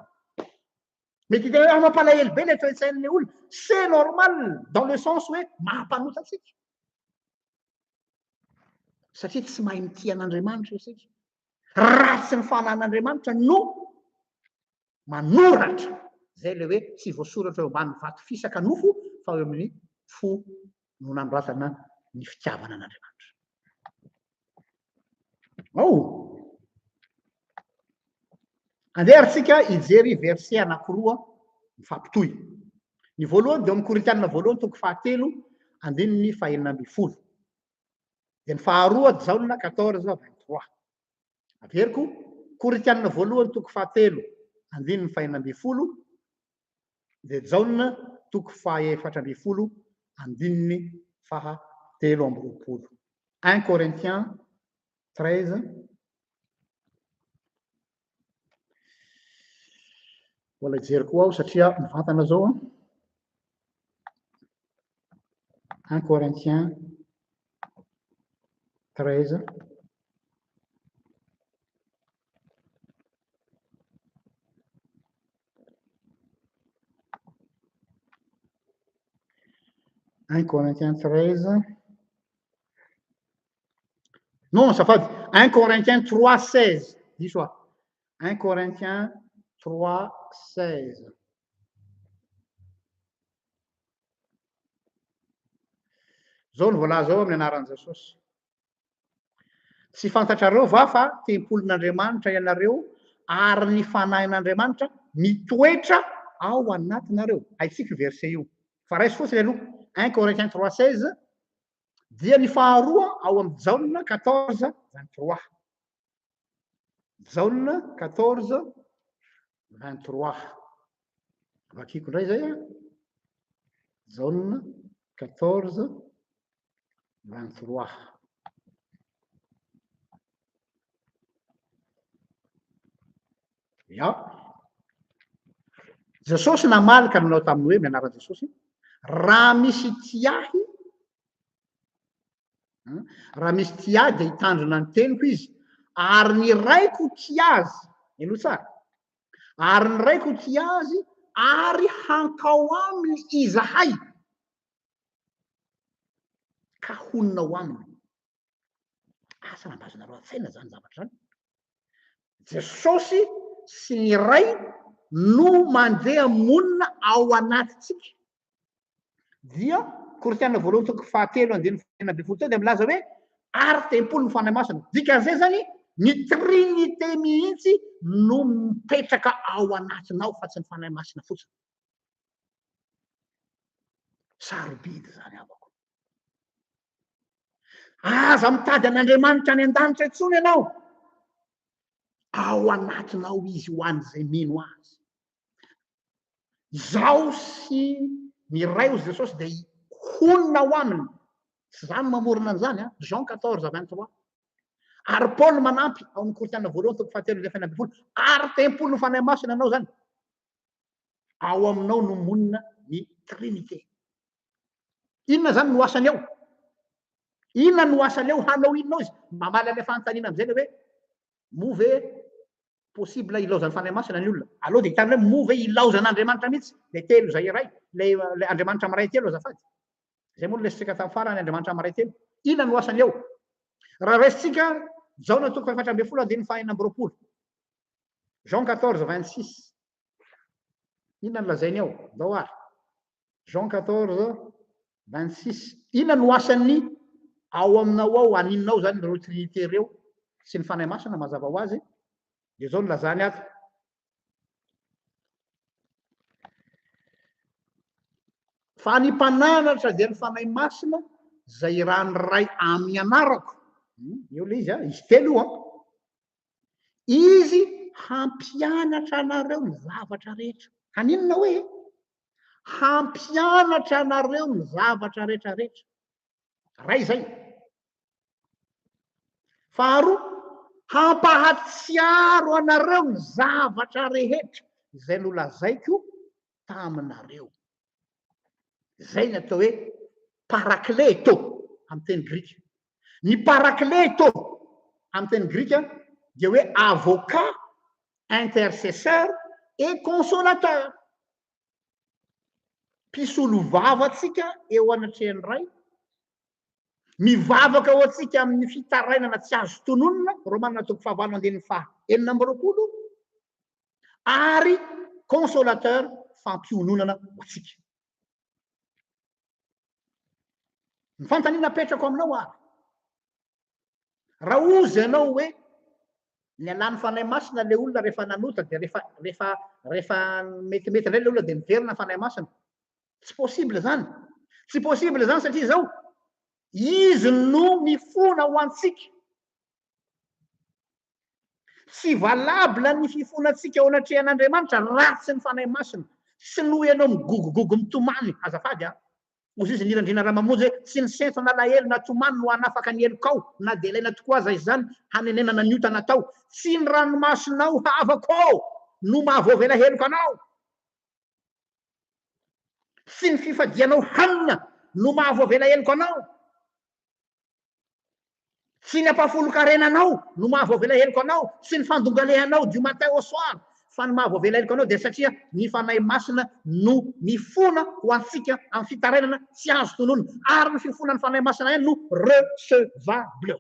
Mais tu dis, mampalahelo be le toe-tsain'le olona. C'est normal dans le sens hoe mahampanota antsika. Satria tsy mahay mitia an'Andriamanitra isika. Ratsy ny fanan'Andriamanitra no manoratra. Zay le hoe tsy voasoratra eo ambany vato fisaka nofo fa eo amin'ny fo no nanoratana ny fitiavana an'Andriamanitra. Andeha tsika hijery verset anankiroa mifampitohy. Ny voalohany dia amin'ny Korintianina voalohany toko 7 andininy 4. Dia ny faharoa Jaona 14:23. Averiko Korintianina voalohany toko 7 andininy 4 dia Jaona toko 4 andininy 7. 1 Corinthiens 13. Mbola jeriko ao satria mivantana zao. 1 Corinthiens 13. Non, ça fait 1 Corinthiens 3:16. Dis-moi. 1 Corinthiens 3:16. Zao ny voalaza ao amin'ny anaran'i Jesosy. Tsy fantatrareo va fa tempolin'Andriamanitra ianareo ary ny fanahin'Andriamanitra mitoetra ao anatinareo. Haitsika verset io. Fa raisy fotsiny aloha 1 Corinthiens 3:16 dia ny faharoa ao amin'ny Jaona 14:23. Jaona 14:23. Vakiko indray zay a. Jaona 14:23. Ya. Jesosy namalaka nanao tamin'ny hoe mianarana Jesosy. Raha misy tiahy, raha misy tiahy dia hitandrina ny teniko izy. Ary ny raiko tia azy. Elo tsara. Ary ny raiko tia azy ary hankao aminy izahay. Ka honinao aminy. Asa nambazonareo an-tsaina zany zavatra zany. Jesosy sy ny ray no mandeha monina ao anatitsika. Dia Korintianina voalohany toko 7 andininy 4 dia milaza hoe ary tempolo ny fanahy masina. Dikan'izay zany ny trinité mihitsy no mipetraka ao anatinao fa tsy ny fanahy masina fotsiny. Sarobidy zany avako. Aza mitady an'Andriamanitra any an-danitra intsony ianao. Ao anatinao izy ho an'izay mino azy. Izao sy ny ray hozy Jesosy dia honina ao aminy. Tsy zany mamorona an'izany a. Jean 14:23. Ary Paul manampy ao amin'ny Korintianina voalohany toko 7:4. Ary tempolo ny fanahy masina anao zany. Ao aminao no monina ny trinité. inona zany no asany ao inona no asany ao hanao inonao izy mamala le fanontaniana am'izay le hoe move possible ilaozany fanahy masina ny olona aloha de hitany hoe move ilaozan'andriamanitra mihitsy le telo zay iray le andriamanitra maray telo azafady zay moa lesitsika tamin'ny farany andriamanitra maray telo inona no asany ao raha resitsika jaona toko faefatra amby folo andiny fahaenina amby roapolo Jean 14:26 inona no lazainy ao dao ary Jean 14:26 inona no asany ao aminao ao aninonao zany reo trinité reo sy ny fanahy masina mazava ho azy de zao no lazany ato fa ny mpananatra dia ny fanahy masina zay ranoray amin'ny anarako eo le izy izy telo izy hampianatra anareo ny zavatra rehetra aninona hoe hampianatra anareo ny zavatra rehetrarehetra ray zay faharoa hampahatsiaro anareo ny zavatra rehetra izay nolazaiko taminareo zay ny atao hoe parakleto amin'ny teny grika ny parakleto amin'ny teny grika dia hoe avocat intercesseur et consolateur mpisolo vavatsika eo anatrehany ray mivavaka ao atsika amin'ny fitarainana tsy azo tononona romanina toko fahavalo andiny fahaenina amby roapolo ary consolateur fampiononana ho atsika ny fantaniana apetrako aminao ary raha ozy ianao hoe ny alany fanahy masina le olona rehefa nanota de rehefa metimety indray le olona de miverina fanahy masina tsy possible zany tsy possible zany satria zao izy no mifona ho antsika tsy valabla ny fifonatsika ao anatrehan'andriamanitra ratsy ny fanahy masina sy no ianao migogogogo mitomany azafady ozy izy nirandrina raha mamonjy hoe tsy ny sento na lahelo na tomany no hanafaka ny elokao na de ilaina tokoa aza izy zany hanenenana ny ota natao tsy ny ranomasinao havako no mahavoavela heloko anao sy ny fifadianao hanina no mahavoavela heloko anao sy ny ampafolo-karenanao no mahavoavela heloko anao sy ny fandongalehanao du matin au soir fa ny mahavoavela heloko anao de satria ny fanahy masina no mifona ho antsika amin'ny fitarainana tsy azo tonono ary ny fifona ny fanahy masina ihany no recevable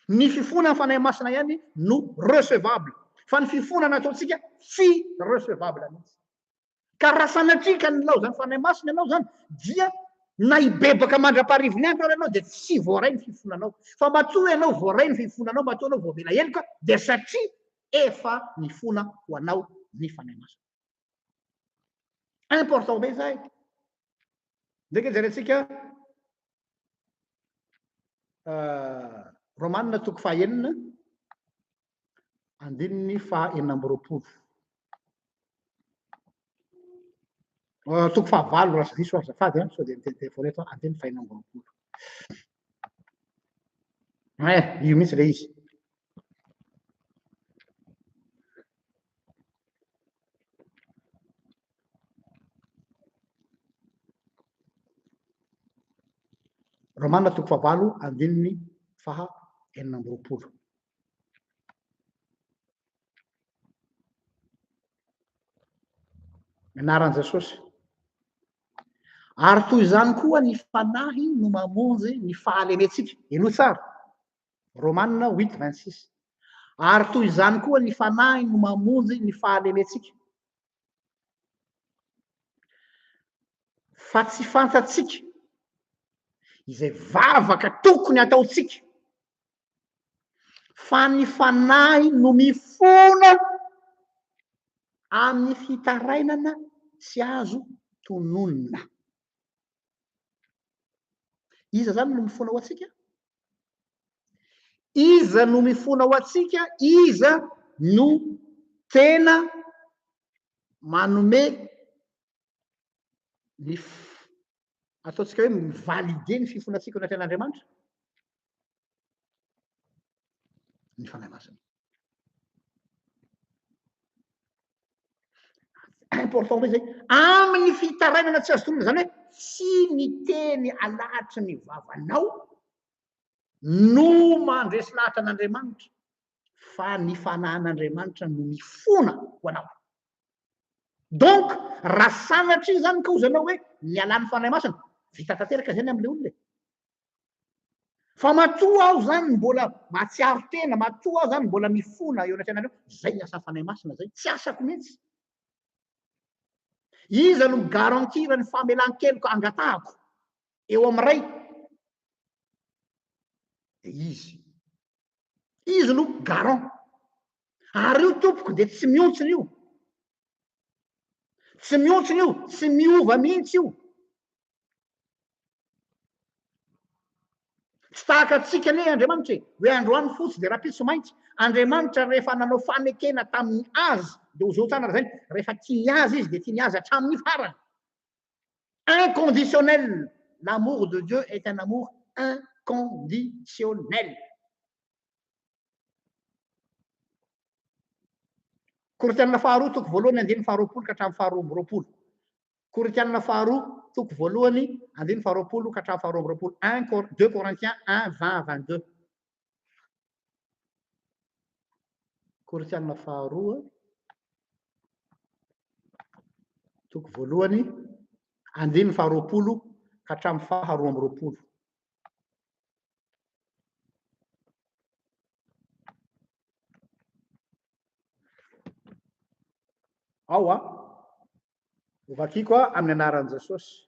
ny fifona ny fanahy masina ihany no recevable fa ny fifona nataotsika tsy recevable mihitsy ka raha sanatrika ny laozany fanahy masina ianao zany dia na ibebaka mandra-parivony any ianao de tsy voaray ny fifonanao fa matoa ianao voaray ny fifonanao matoa anao voavela heloka de satria efa mifona ho anao ny fanahy masina important be zay ndreky jerentsika romanina toko fahaenina andininy fahaenina amby roapolo toko fahavalo raha sy diso azafady so de miteny telefony eto andininy fahaenina amby roapolo io mihitsy le izy romanina toko fahavalo andininy fahaenina amby roapolo anaran' Jesosy ary toy izany koa ny fanahy no mamonjy ny fahalemetsika eno tsara romanina 8:26 ary toy izany koa ny fanahy no mamonjy ny fahalemetsika fa tsy fantatsika izay vavaka tokony ataotsika fa ny fanahy no mifona amin'ny fitarainana tsy azo tononona iza zany no mifona ho atsika iza no mifona ho atsika iza no tena manome ny ataotsika hoe mivalide ny fifonatsika anaty an'Andriamanitra ny fanahy masina important be zay amin'ny fitarainana tsy azo tonona zany hoe tsy ny teny alatry ny vavanao no mandresy lahatra an'Andriamanitra fa ny fanahin'Andriamanitra no mifona ho anao. Donc raha sanatry iny zany ka ozanao hoe mialan'ny fanahy masina vita tanteraka zany am'le olona. Fa matoa aho zany mbola matsiaro tena, matoa aho zany mbola mifona eo anatenanao, zay ny asan'ny fanahy masina zay, tsy asako mihitsy. Iza no migarantira ny famelan-keloka angatahako eo ami'iray? De izy no garant. Ary io tompoko de tsy miontsina io. Tsy miontsina io, tsy miova mihitsy io. Tsy tahaka atsika ane Andriamanitra hoe androany fotsy de rapitso maintsy. Andriamanitra rehefa nanao fanekena tamin'ny azy de ho zao tsara zany, rehefa tiany azy izy de tiany azy hatramin'ny farany. Inconditionnel. L'amour de Dieu est un amour inconditionnel. Korinthianina faharoa toko voalohany andiny faharoapolo ka hatramin'ny faharoa amby roapolo. Korinthianina faharoa toko voalohany andiny faharoapolo ka hatramin'ny faharoa amby roapolo. 2 Corinthiens 1:20-22. Korinthianina faharoa toko voalohany andiny faharoapolo ka hatramin'ny faharoa amby roapolo. Ao ovakiko amin'ny anaran'i Jesosy.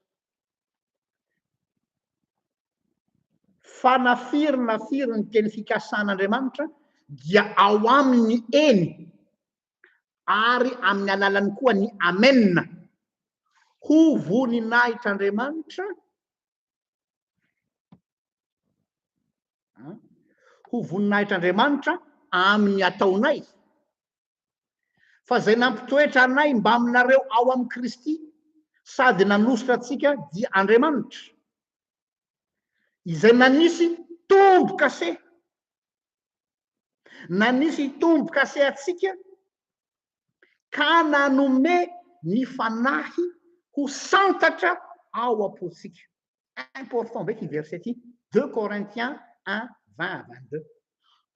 Fanafiry ny teny fikasan'Andriamanitra dia ao amin'ny eny ary amin'ny alalany koa ny amen. Ho voninahitr'Andriamanitra, ho voninahitr'Andriamanitra amin'ny ataonay. Fa zay nampitoetra anay mba aminareo ao amin'ny Kristy sady nanositra atsika dia Andriamanitra. Izay nanisy tombo-kase. Nanisy tombo-kase atsika ka nanome ny fanahy ho santatra ao am-potsika. Important be ity verset ity. 2 Corinthiens 1:20-22.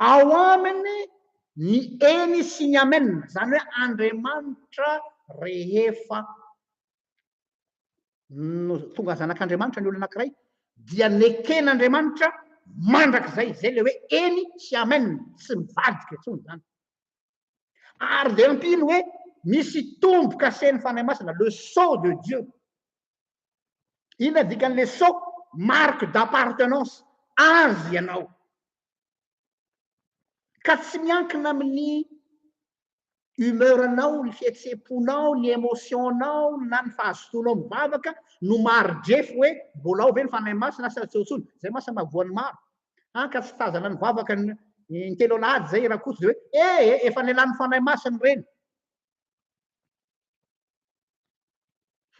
Ao aminy ny eny sy ny amen, zany hoe Andriamanitra rehefa tonga zanak'Andriamanitra ny olona anankiray dia neken'Andriamanitra mandrakizay, zay le hoe eny sy amen, tsy mivadika intsony zany. Ary de ampino hoe misy tombo-kasen'ny fanahy masina, le sceau de Dieu. Ina dikan'le sceau? Marque d'appartenance azy ianao. Ka tsy miankina amin'ny humeuranao, ny fihetseponao, ny émotionnao na ny fahazotoanao mivavaka no marodrefo hoe mbola ao ve ny fanahy masina sa tsy tsony. Zay masina mahavoan'ny maro. Ka tsy tazana ny vavaka ny telo alahady zay rakoto de hoe efa nialan'ny fanahy masina reny.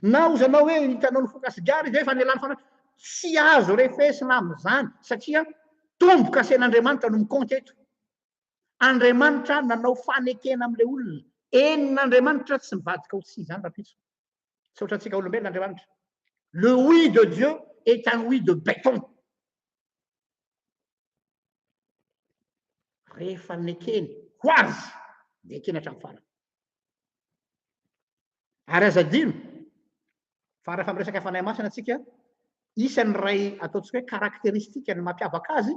Na ozanao hoe hitanao ny fokasigary izy efa nialan'ny fanahy. Tsy azo refesina amin'izany satria tombo-kasen'Andriamanitra no mikonty eto. Andriamanitra nanao fanekena am'le olona. Enin'Andriamanitra tsy mivadika ho tsy zany rapitso. Tsy ohatry antsika olombelona Andriamanitra. Le oui de Dieu est un oui de béton. Rehefa nekeny ho azy de ekeny hatramin'ny farany. Ary aza adino fa rehefa miresaka fanahy masina atsika, isan'ny ray ataontsika hoe karakteristika ny mampiavaka azy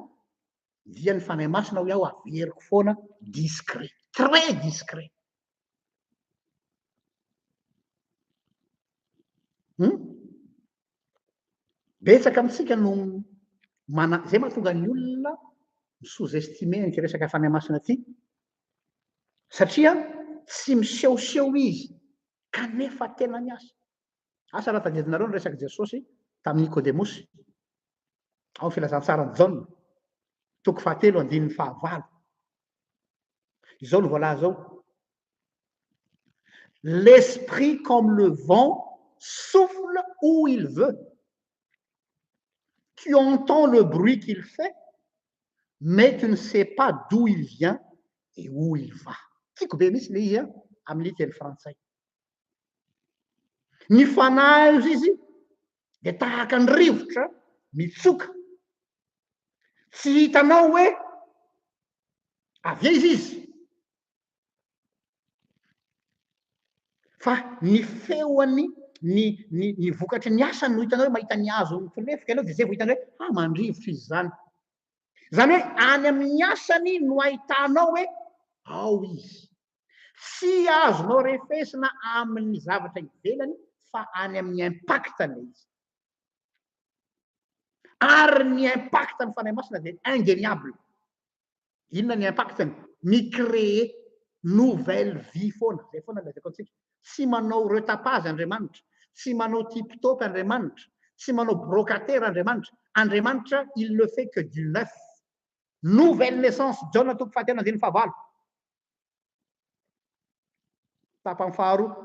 dia ny fanahy masina ho iaho averiko foana discret, très discret. Betsaka amitsika no zay mahatonga ny olona sous-estimé ny resaka fanahy masina ty satria tsy misehoseho izy kanefa tena miasa. Asa raha tadidinareo ny resaky Jesosy tamin'ny Nikodemosy ao filazantsarany Jaune toko 7:15. Izao no voalaza zao. L'esprit comme le vent souffle où il veut. Tu entends le bruit qu'il fait, mais tu ne sais pas d'où il vient et où il va. Tiako be mihitsy le izy amin'ny teny frantsay. Ny fanahy izy dia tahaka ny rivotra mitsoka. Tsy hitanao hoe avia izy. Fa ny feoany ny vokatry ny asany no hitanao hoe mahita ny azo mifolefoka ianao dia zay vao hitanao hoe mandrivotra izy zany. Zany hoe any amin'ny asany no ahitanao hoe ao izy. Tsy azonao refesina amin'ny zavatra ivelany fa any amin'ny impactany izy. Ary ny impactany fanahy masina dia indéniable. Inona ny impactany? Micréer nouvelle vie foana. Zay foana lazako antsika. Tsy manao retapage Andriamanitra, tsy manao tiptop Andriamanitra, tsy manao brocateur Andriamanitra. Andriamanitra, il ne fait que du neuf. Nouvelle naissance, John 3:9. Tapany faharoa.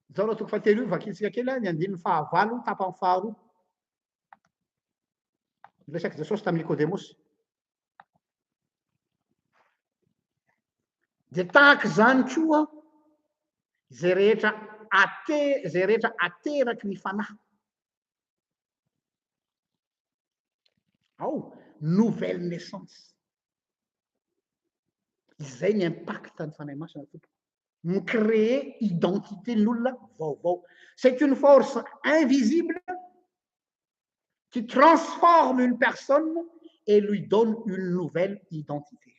John 3:3 vakitsika kely ny 9 tapany faharoa. Resaky Jesosy tamin'ny Nikodemosy. Dia tahaka izany koa zay rehetra ateraky ny fanahy. Ao, nouvelle naissance. Izay ny impactany fanahy masina tompoko. Micréer identité n'olona vaovao. C'est une force invisible qui transforme une personne et lui donne une nouvelle identité.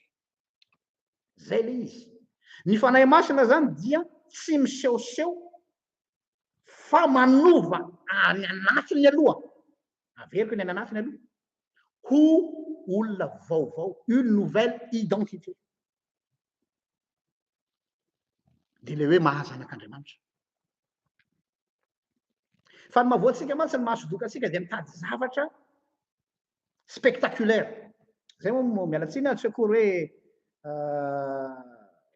Zay le izy. Ny fanahy masina zany dia tsy misehoseho fa manova any anatiny aloha. Averiko ny any anatiny aloha. Ho olona vaovao, une nouvelle identité. Dia le hoe mahazanak'Andriamanitra. Fa ny mahavoatsika mantsy ny mahasodoka antsika dia mitady zavatra spectaculaire. Zay moa mialatsiny tsy akory hoe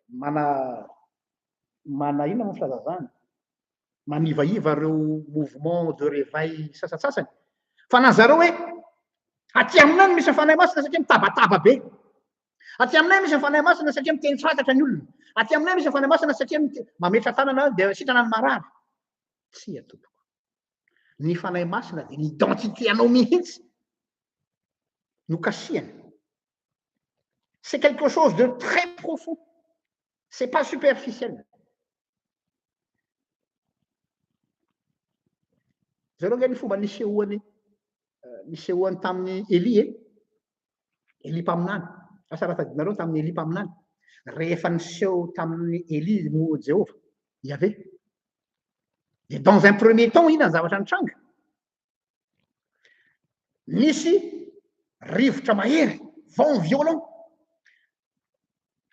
mana ina moa filazazany, manivaiva ireo mouvement de réveil sasatsasany. Fa na zareo hoe aty aminay misy fanahy masina satria mitabataba be. Aty aminay misy fanahy masina satria miteny fantatra ny olona. Aty aminay misy fanahy masina satria mametra tanana dia sitrana ny marary. Tsy atompoko. Ny fanahy masina dia ny identité anao mihitsy no kasiany. C'est quelque chose de très profond. C'est pas superficiel. Zareo nge ny fomba nisehoany tamin'ny Elie. Elie mpaminany. Asa raha tadinareo tamin'ny Elie mpaminany. Rehefa niseho tamin'ny Elie mo Jéhovah, Yahvé. Et dans un premier temps, ina ny zavatra nitranga. Nisy rivotra mahery, vent violent.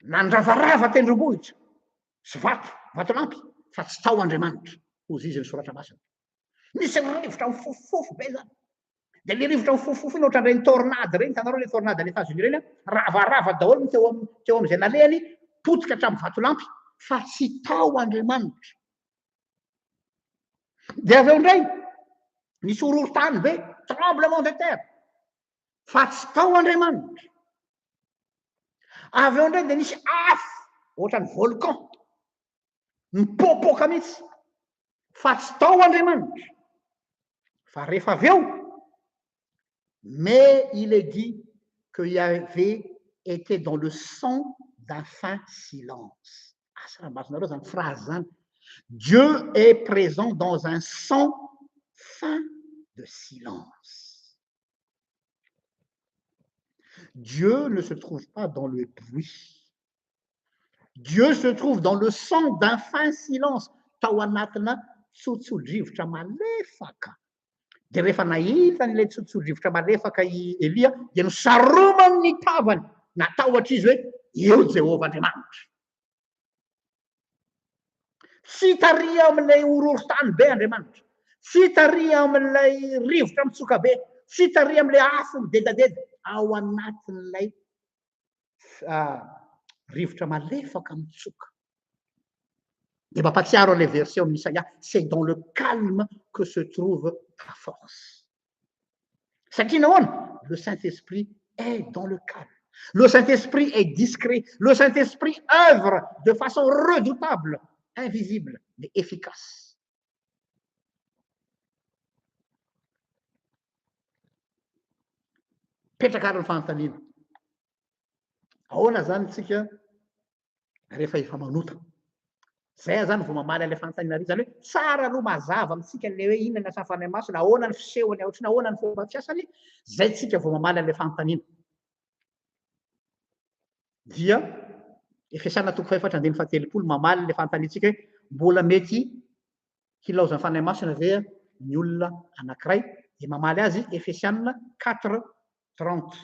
Nandravarava tendrombohitra. Sy vato lampy, fa tsy tao Andriamanitra. Hozy izy ny soratra masina. Nisy rivotra mifofofofo be zany. Dia le rivotra mifofofofo iny ohatran'ireny tornade reny, hitanareo le tornade any États-Unis reny, ravarava daholo teo amin'izay nalehany, potika hatramin'ny vato lampy, fa tsy tao Andriamanitra. Dia avy eo indray, nisy horohorontany be, tremblement de terre, fa tsy tao Andriamanitra. Avy eo indray dia nisy afo, ohatran'ny volcan, mipopoka mihitsy, fa tsy tao Andriamanitra. Fa rehefa avy eo, mais il est dit que Yahvé était dans le sang d'un fin silence. Ah, ça raha zany phrase zany. Dieu est présent dans un sang fin de silence. Dieu ne se trouve pas dans le bruit. Dieu se trouve dans le sang d'un fin silence. Tao anatina tsotsodrivotra malefaka. Dia rehefa nahita n'ilay tsotsodrivotra malefaka i Elia, dia nosaromany ny tavany. Natahotra izy hoe eo Jehovah Andriamanitra. Tsy taria amin'ilay horohorontany be Andriamanitra. Tsy taria amin'ilay rivotra mitsoka be. Tsy taria amin'ilay afo midedadeda. Ao anatin'ilay rivotra malefaka mitsoka. Dia mampatsiaro an'ilay verset amin'ny Isaïa, c'est dans le calme que se trouve ta force. Satria nahoana? Le Saint-Esprit est dans le calme. Le Saint-Esprit est discret. Le Saint-Esprit œuvre de façon redoutable invisible mais efficace. Petraka ary ny fanontaniana. Ahoana zany tsika rehefa efa manota. Zay zany vao mamaly an'ilay fanontaniana zany hoe tsara aloha mazava amitsika le hoe inona ny asan'ny fanahy masina, ahoana ny fisehony ohatrany, ahoana ny fomba fiasany, zay tsika vao mamaly an'ilay fanontaniana. Dia Efesana toko 4:17 mamaly le fanontaniantsika hoe mbola mety hilaozan'ny fanahy masina ve ny olona anankiray, dia mamaly azy Efesiana 4:30.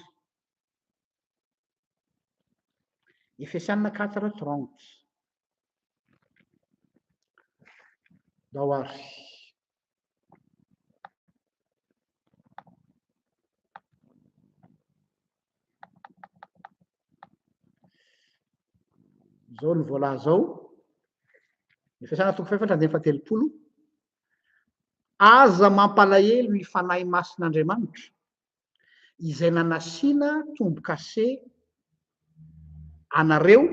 Efesiana 4:30. Dawari. Zao ny voalaza zao. Efesana toko 4:17. Aza mampalahelo ny fanahy masin'Andriamanitra izay nanasiana tombo-kase anareo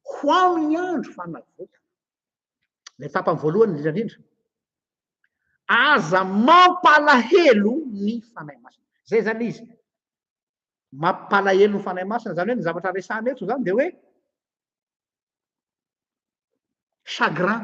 ho amin'ny andro fanavotana. Le tapany voalohany indrindra. Aza mampalahelo ny fanahy masina. Zay zany izy. Mampalahelo ny fanahy masina zany hoe ny zavatra resahana eto zany dia hoe chagrin,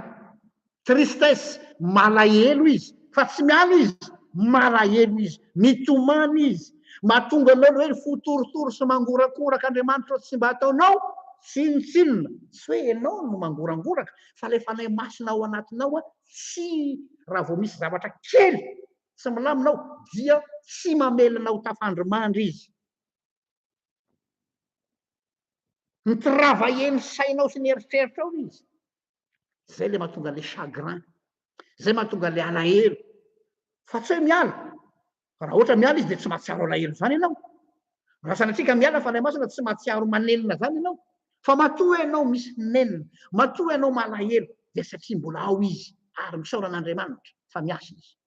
tristesse, malahelo izy, fa tsy miala izy, malahelo izy, mitomany izy, mahatonga anao hoe fotorotoro sy mangorakoraka Andriamanitra tsy mba ataonao tsinotsinona, tsy hoe ianao no mangorangoraka, fa le fanahy masina ao anatinao tsy raha vao misy zavatra kely tsy milaminao dia tsy mamelanao tafandrimandry izy. Mitravaeny sainao sy ny eritreritra ao izy. Zay le mahatonga le chagrin, zay mahatonga le alahelo, fa tsy hoe miala. Raha ohatra miala izy dia tsy mahatsiaro alahelo zany ianao. Raha sanatria miala fanahy masina tsy mahatsiaro manenina zany ianao, fa matoa ianao misy nenina, matoa ianao malahelo dia satria mbola ao izy ary misaoran'Andriamanitra fa miasa izy.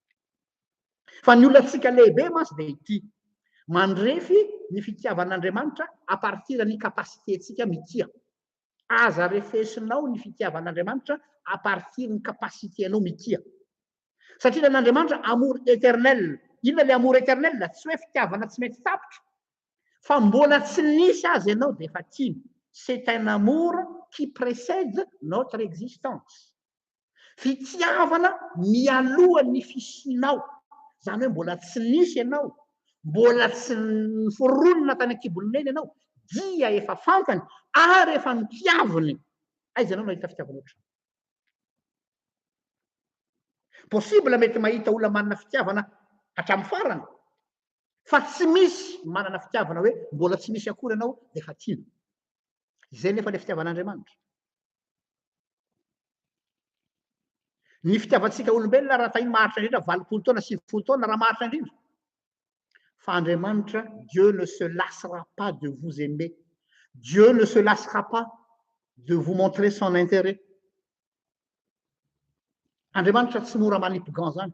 Fa ny olonantsika lehibe masy dia ity, mandrefy ny fitiavan'Andriamanitra à partir ny kapasitentsika mitia. Aza refesinao ny fitiavan'Andriamanitra à partir ny kapasitenao mitia. Satria n'Andriamanitra amour éternel. Inona le amour éternel? Tsy hoe fitiavana tsy mety tapitra, fa mbola tsy nisy azy ianao dia efa tiany. C'est un amour qui précède notre existence. Fitiavana mialohan'ny fisianao. Zany hoe mbola tsy nisy ianao, mbola tsy niforonina tany an-kiboloneny ianao, dia efa fantany ary efa nitiaviny. Aiza ianao mahita fitiavana ohatrany? Possible mety mahita olona manana fitiavana hatramin'ny farany, fa tsy misy manana fitiavana hoe mbola tsy misy akory ianao dia efa tiana. Izay nefa le fitiavan'Andriamanitra. Ny fitiavantsika olombelona raha tahiny maharitra indrindra 20 taona, 90 taona raha maharitra indrindra. Fa Andriamanitra, Dieu ne se lassera pas de vous aimer. Dieu ne se lassera pas de vous montrer son intérêt. Andriamanitra tsy mora manipogan zany.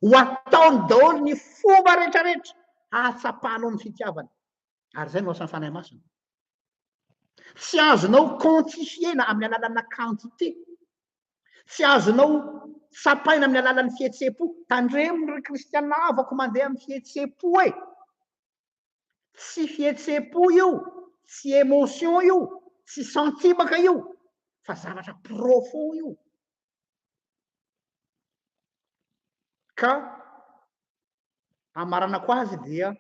Ho ataony daholo ny fomba rehetrarehetra ahatsapahanao ny fitiavana. Ary zay no asan'ny fanahy masina. Tsy azonao quantifier na amin'ny alalana quantité. Tsy azonao tsapaina amin'ny alalan'ny fihetsem-po. Tandremony ry kristiana avako mandeha amin'ny fihetsem-po e. Tsy fihetsem-po io, tsy émotion io, tsy sentimaka io, fa zavatra profond io. Ka amaranako azy dia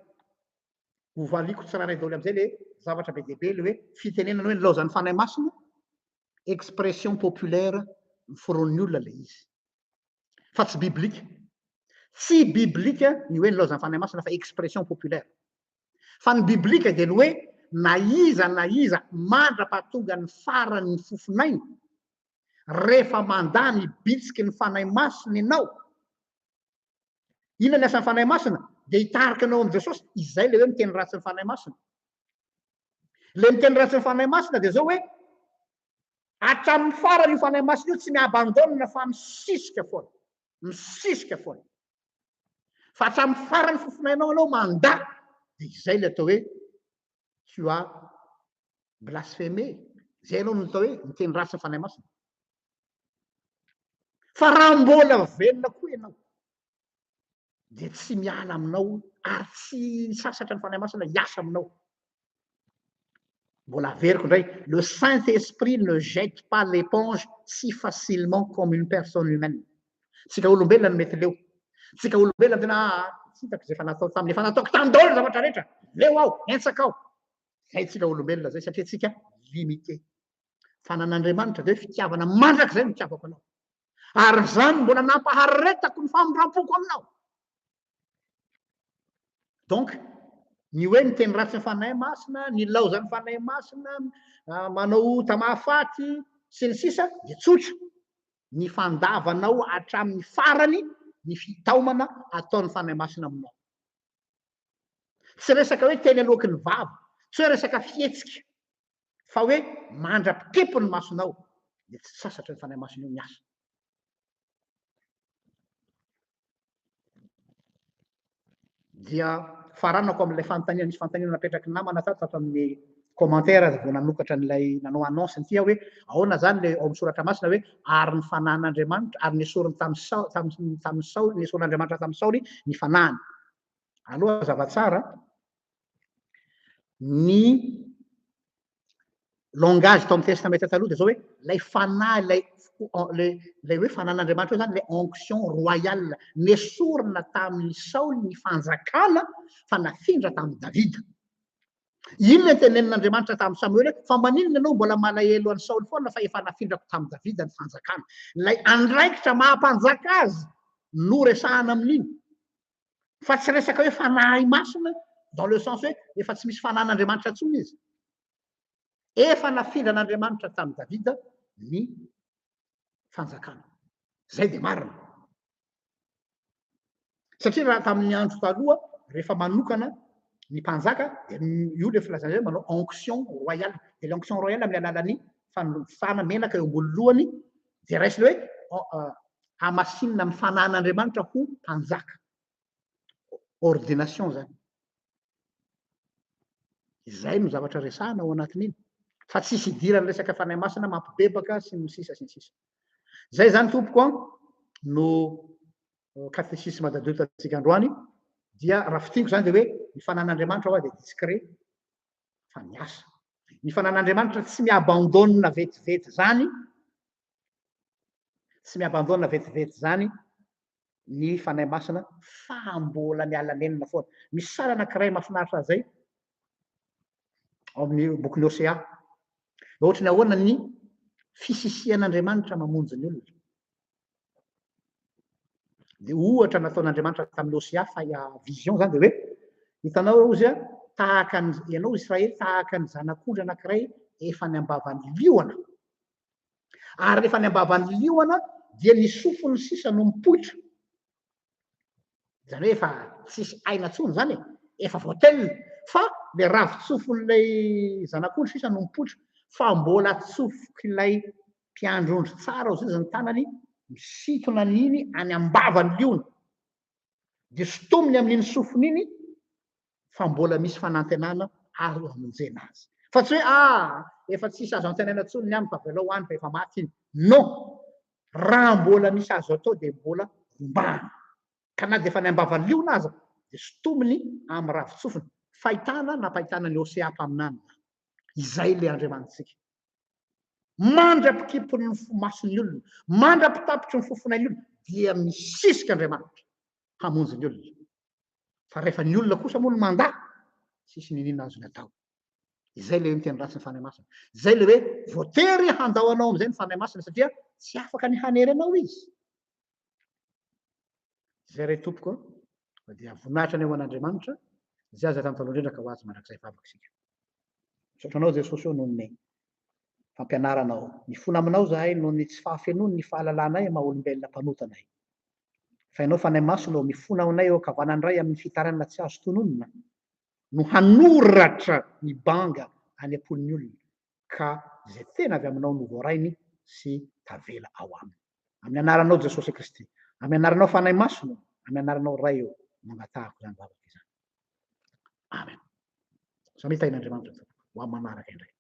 hovaliko tsiraray daholo am'izay le zavatra be dia be le hoe fitenenana hoe nilaozan'ny fanahy masina, expression populaire niforonin'ny olona le izy. Fa tsy biblika. Tsy biblika ny hoe nilaozan'ny fanahy masina fa expression populaire. Fa ny biblika dia ny hoe na iza mandra-pahatonga ny farany fofinainy rehefa mandany bitsiky ny fanahy masina ianao. Inona ny asan'ny fanahy masina? Dia hitarika anao amin'i Jesosy. Izay le hoe miteny ratsy ny fanahy masina. Le miteny ratsy ny fanahy masina dia zao hoe hatramin'ny farany io fanahy masina io tsy miabandona fa misisika foana. Misisika foana. Fa hatramin'ny farany fofinainao ianao manda. Dia izay le atao hoe tu as blasphémé. Zay ianao no atao hoe miteny ratsy ny fanahy masina. fa raha mbola velona koa ianao dia tsy miala aminao ary tsy sasatra ny fanahy masina hiasa aminao. Mbola averiko indray, le Saint-Esprit ne jette pas l'éponge si facilement comme une personne humaine. Tsika olombelona no mety leo. Tsika olombelona tena tsitako zay efa natao tamin'ny efa nataoko tamin'ny daholo zavatra rehetra. Leo aho, etsaka aho. Zay tsika olombelona zay satria tsika limité. Fa nan'Andriamanitra dia fitiavana mandrakizay no fitiavako anao. Ary zany mbola nampaharetako ny famindram-poko aminao. Donc, ny hoe miteny ratsy ny fanahy masina, ny laoza ny fanahy masina, manao tamahafaty sy ny sisa, dia tsotra. Ny fandavanao hatramin'ny farany ny fitaomana ataon'ny fanahy masina aminao. Tsy resaka hoe teny aloky ny vava, tsy hoe resaka fihetsika, fa hoe mandra-pikepo ny masonao, dia tsy sasatra ny fanahy masina io miasa. Dia faranako amin'ilay fanontaniana, nisy fanontaniana napetraky namana tato amin'ny commentaire vao nanokatra n'ilay nanao annonce ny tia hoe ahoana zany le ao amin'ny soratra masina hoe ary ny fanan'Andriamanitra ary niesoriny tamin'ny Saoly, niesorin'Andriamanitra tamin'ny Saoly ny fanahany. Aloha zava-tsara ny langage tao amin'ny testamenta taloha dia zao hoe lay fanahy lay hoe fanan'Andriamanitra io zany le onction royale nesorina tamin'ny Saoly ny fanjakana fa nafindra tamin'ny Davida. Inona ny tenenin'Andriamanitra tamin'ny Samuel hoe fa maninona ianao mbola malahelo an'i Saoly foana fa efa nafindrako tamin'ny Davida ny fanjakana. Lay andraikitra mahampanjaka azy no resahana amin'iny. Fa tsy resaka hoe fanahy masina dans le sens hoe efa tsy misy fanan'Andriamanitra intsony izy. Efa nafindran'Andriamanitra tamin'ny Davida ny fanjakana. Zay dia marina. Satria raha tamin'ny andro taloha rehefa manokana ny mpanjaka dia io le filazana manao onction royale. Dia l'onction royale amin'ny alalan'ny fanofana menaka eo ambony lohany dia raisy le hoe hamasinina amin'ny fanan'Andriamanitra ho mpanjaka. Ordination zany. Izay no zavatra resahana ao anatin'iny. Fa tsisy idirany resaka fanahy masina mampibebaka sy ny sisa sy ny sisa. Zay zany tompoko no catéchisme d'adieu tatsika androany dia raha fitiko zany dia hoe ny fanan'Andriamanitra ao dia discret fa miasa. Ny fanan'Andriamanitra tsy miabandonna vetivety zany, tsy miabandonna vetivety zany ny fanahy masina fa mbola miala menina foana. Misy sary anankiray mahafinaritra zay ao amin'ny bokin'ny Osea. Ohatra ny ahoana ny fisisian'Andriamanitra mamonjy ny olona. Dia ohatra nataon'Andriamanitra tamin'ny Osea vision zany dia hoe hitanao izy tahaka ny ianao Israely tahaka ny zanak'ondry anankiray efa niambavan'ny liona. Ary rehefa niambavan'ny liona dia ny sofiny sisa no mipoitra. Zany hoe efa tsisy aina intsony zany efa voatelina fa le ravin-tsofin'ilay zanak'ondry sisa no mipoitra fa mbola atsofoka ilay mpiandry ondry tsara ao zay ny tanany misintona an'iny any ambavany liona. Dia sotominy amin'iny sofiny iny fa mbola misy fanantenana azo hamonjena azy. Fa tsy hoe efa tsisy azo antenaina intsony ny aminy fa velao any fa efa maty iny. Non, raha mbola misy azo atao dia mbola ombana. Ka na dia efa niambavany liona aza dia sotominy amin'ny ravin-tsofiny. Fahitana nampahitana ny Osea mpaminany. Izay le Andriamanitsika. Mandra-pikipony ny mason'ny olona, mandra-pitapitry ny fofonay olona dia misisika Andriamanitra hamonjy ny olona. Fa rehefa ny olona kosa moa no mandà, sisy ninina azony atao. Izay le miteny ratsy ny fanahy masina. Izay le hoe voatery handao anao amin'izay ny fanahy masina satria tsy afaka ny hanery anao izy. Zay ray tompoko dia voninahitra ny eo an'Andriamanitra izay aza tamin'ny taloha indrindra ka ho azy mandrakizay vavaka isika. Sotranao Jesosy eo noho ny fampianaranao. Mifona aminao zahay noho ny tsy fahafenony ny fahalalanay maha olombelona mpanotanay. Fa ianao fanahy masina mifona aminay eo kavanana iray amin'ny fitaranana tsy azo tononona no hanoratra ny banga any am-pon'ny olona ka izay tena avy aminao no voarainy sy tavela ao aminy. Amin'ny anaranao Jesosy Kristy, amin'ny anaranao fanahy masina, amin'ny anaranao ray eo mangatahako zany vavaka izany. Amen. Samita in'Andriamanitra ho amin'ny manaraka indray.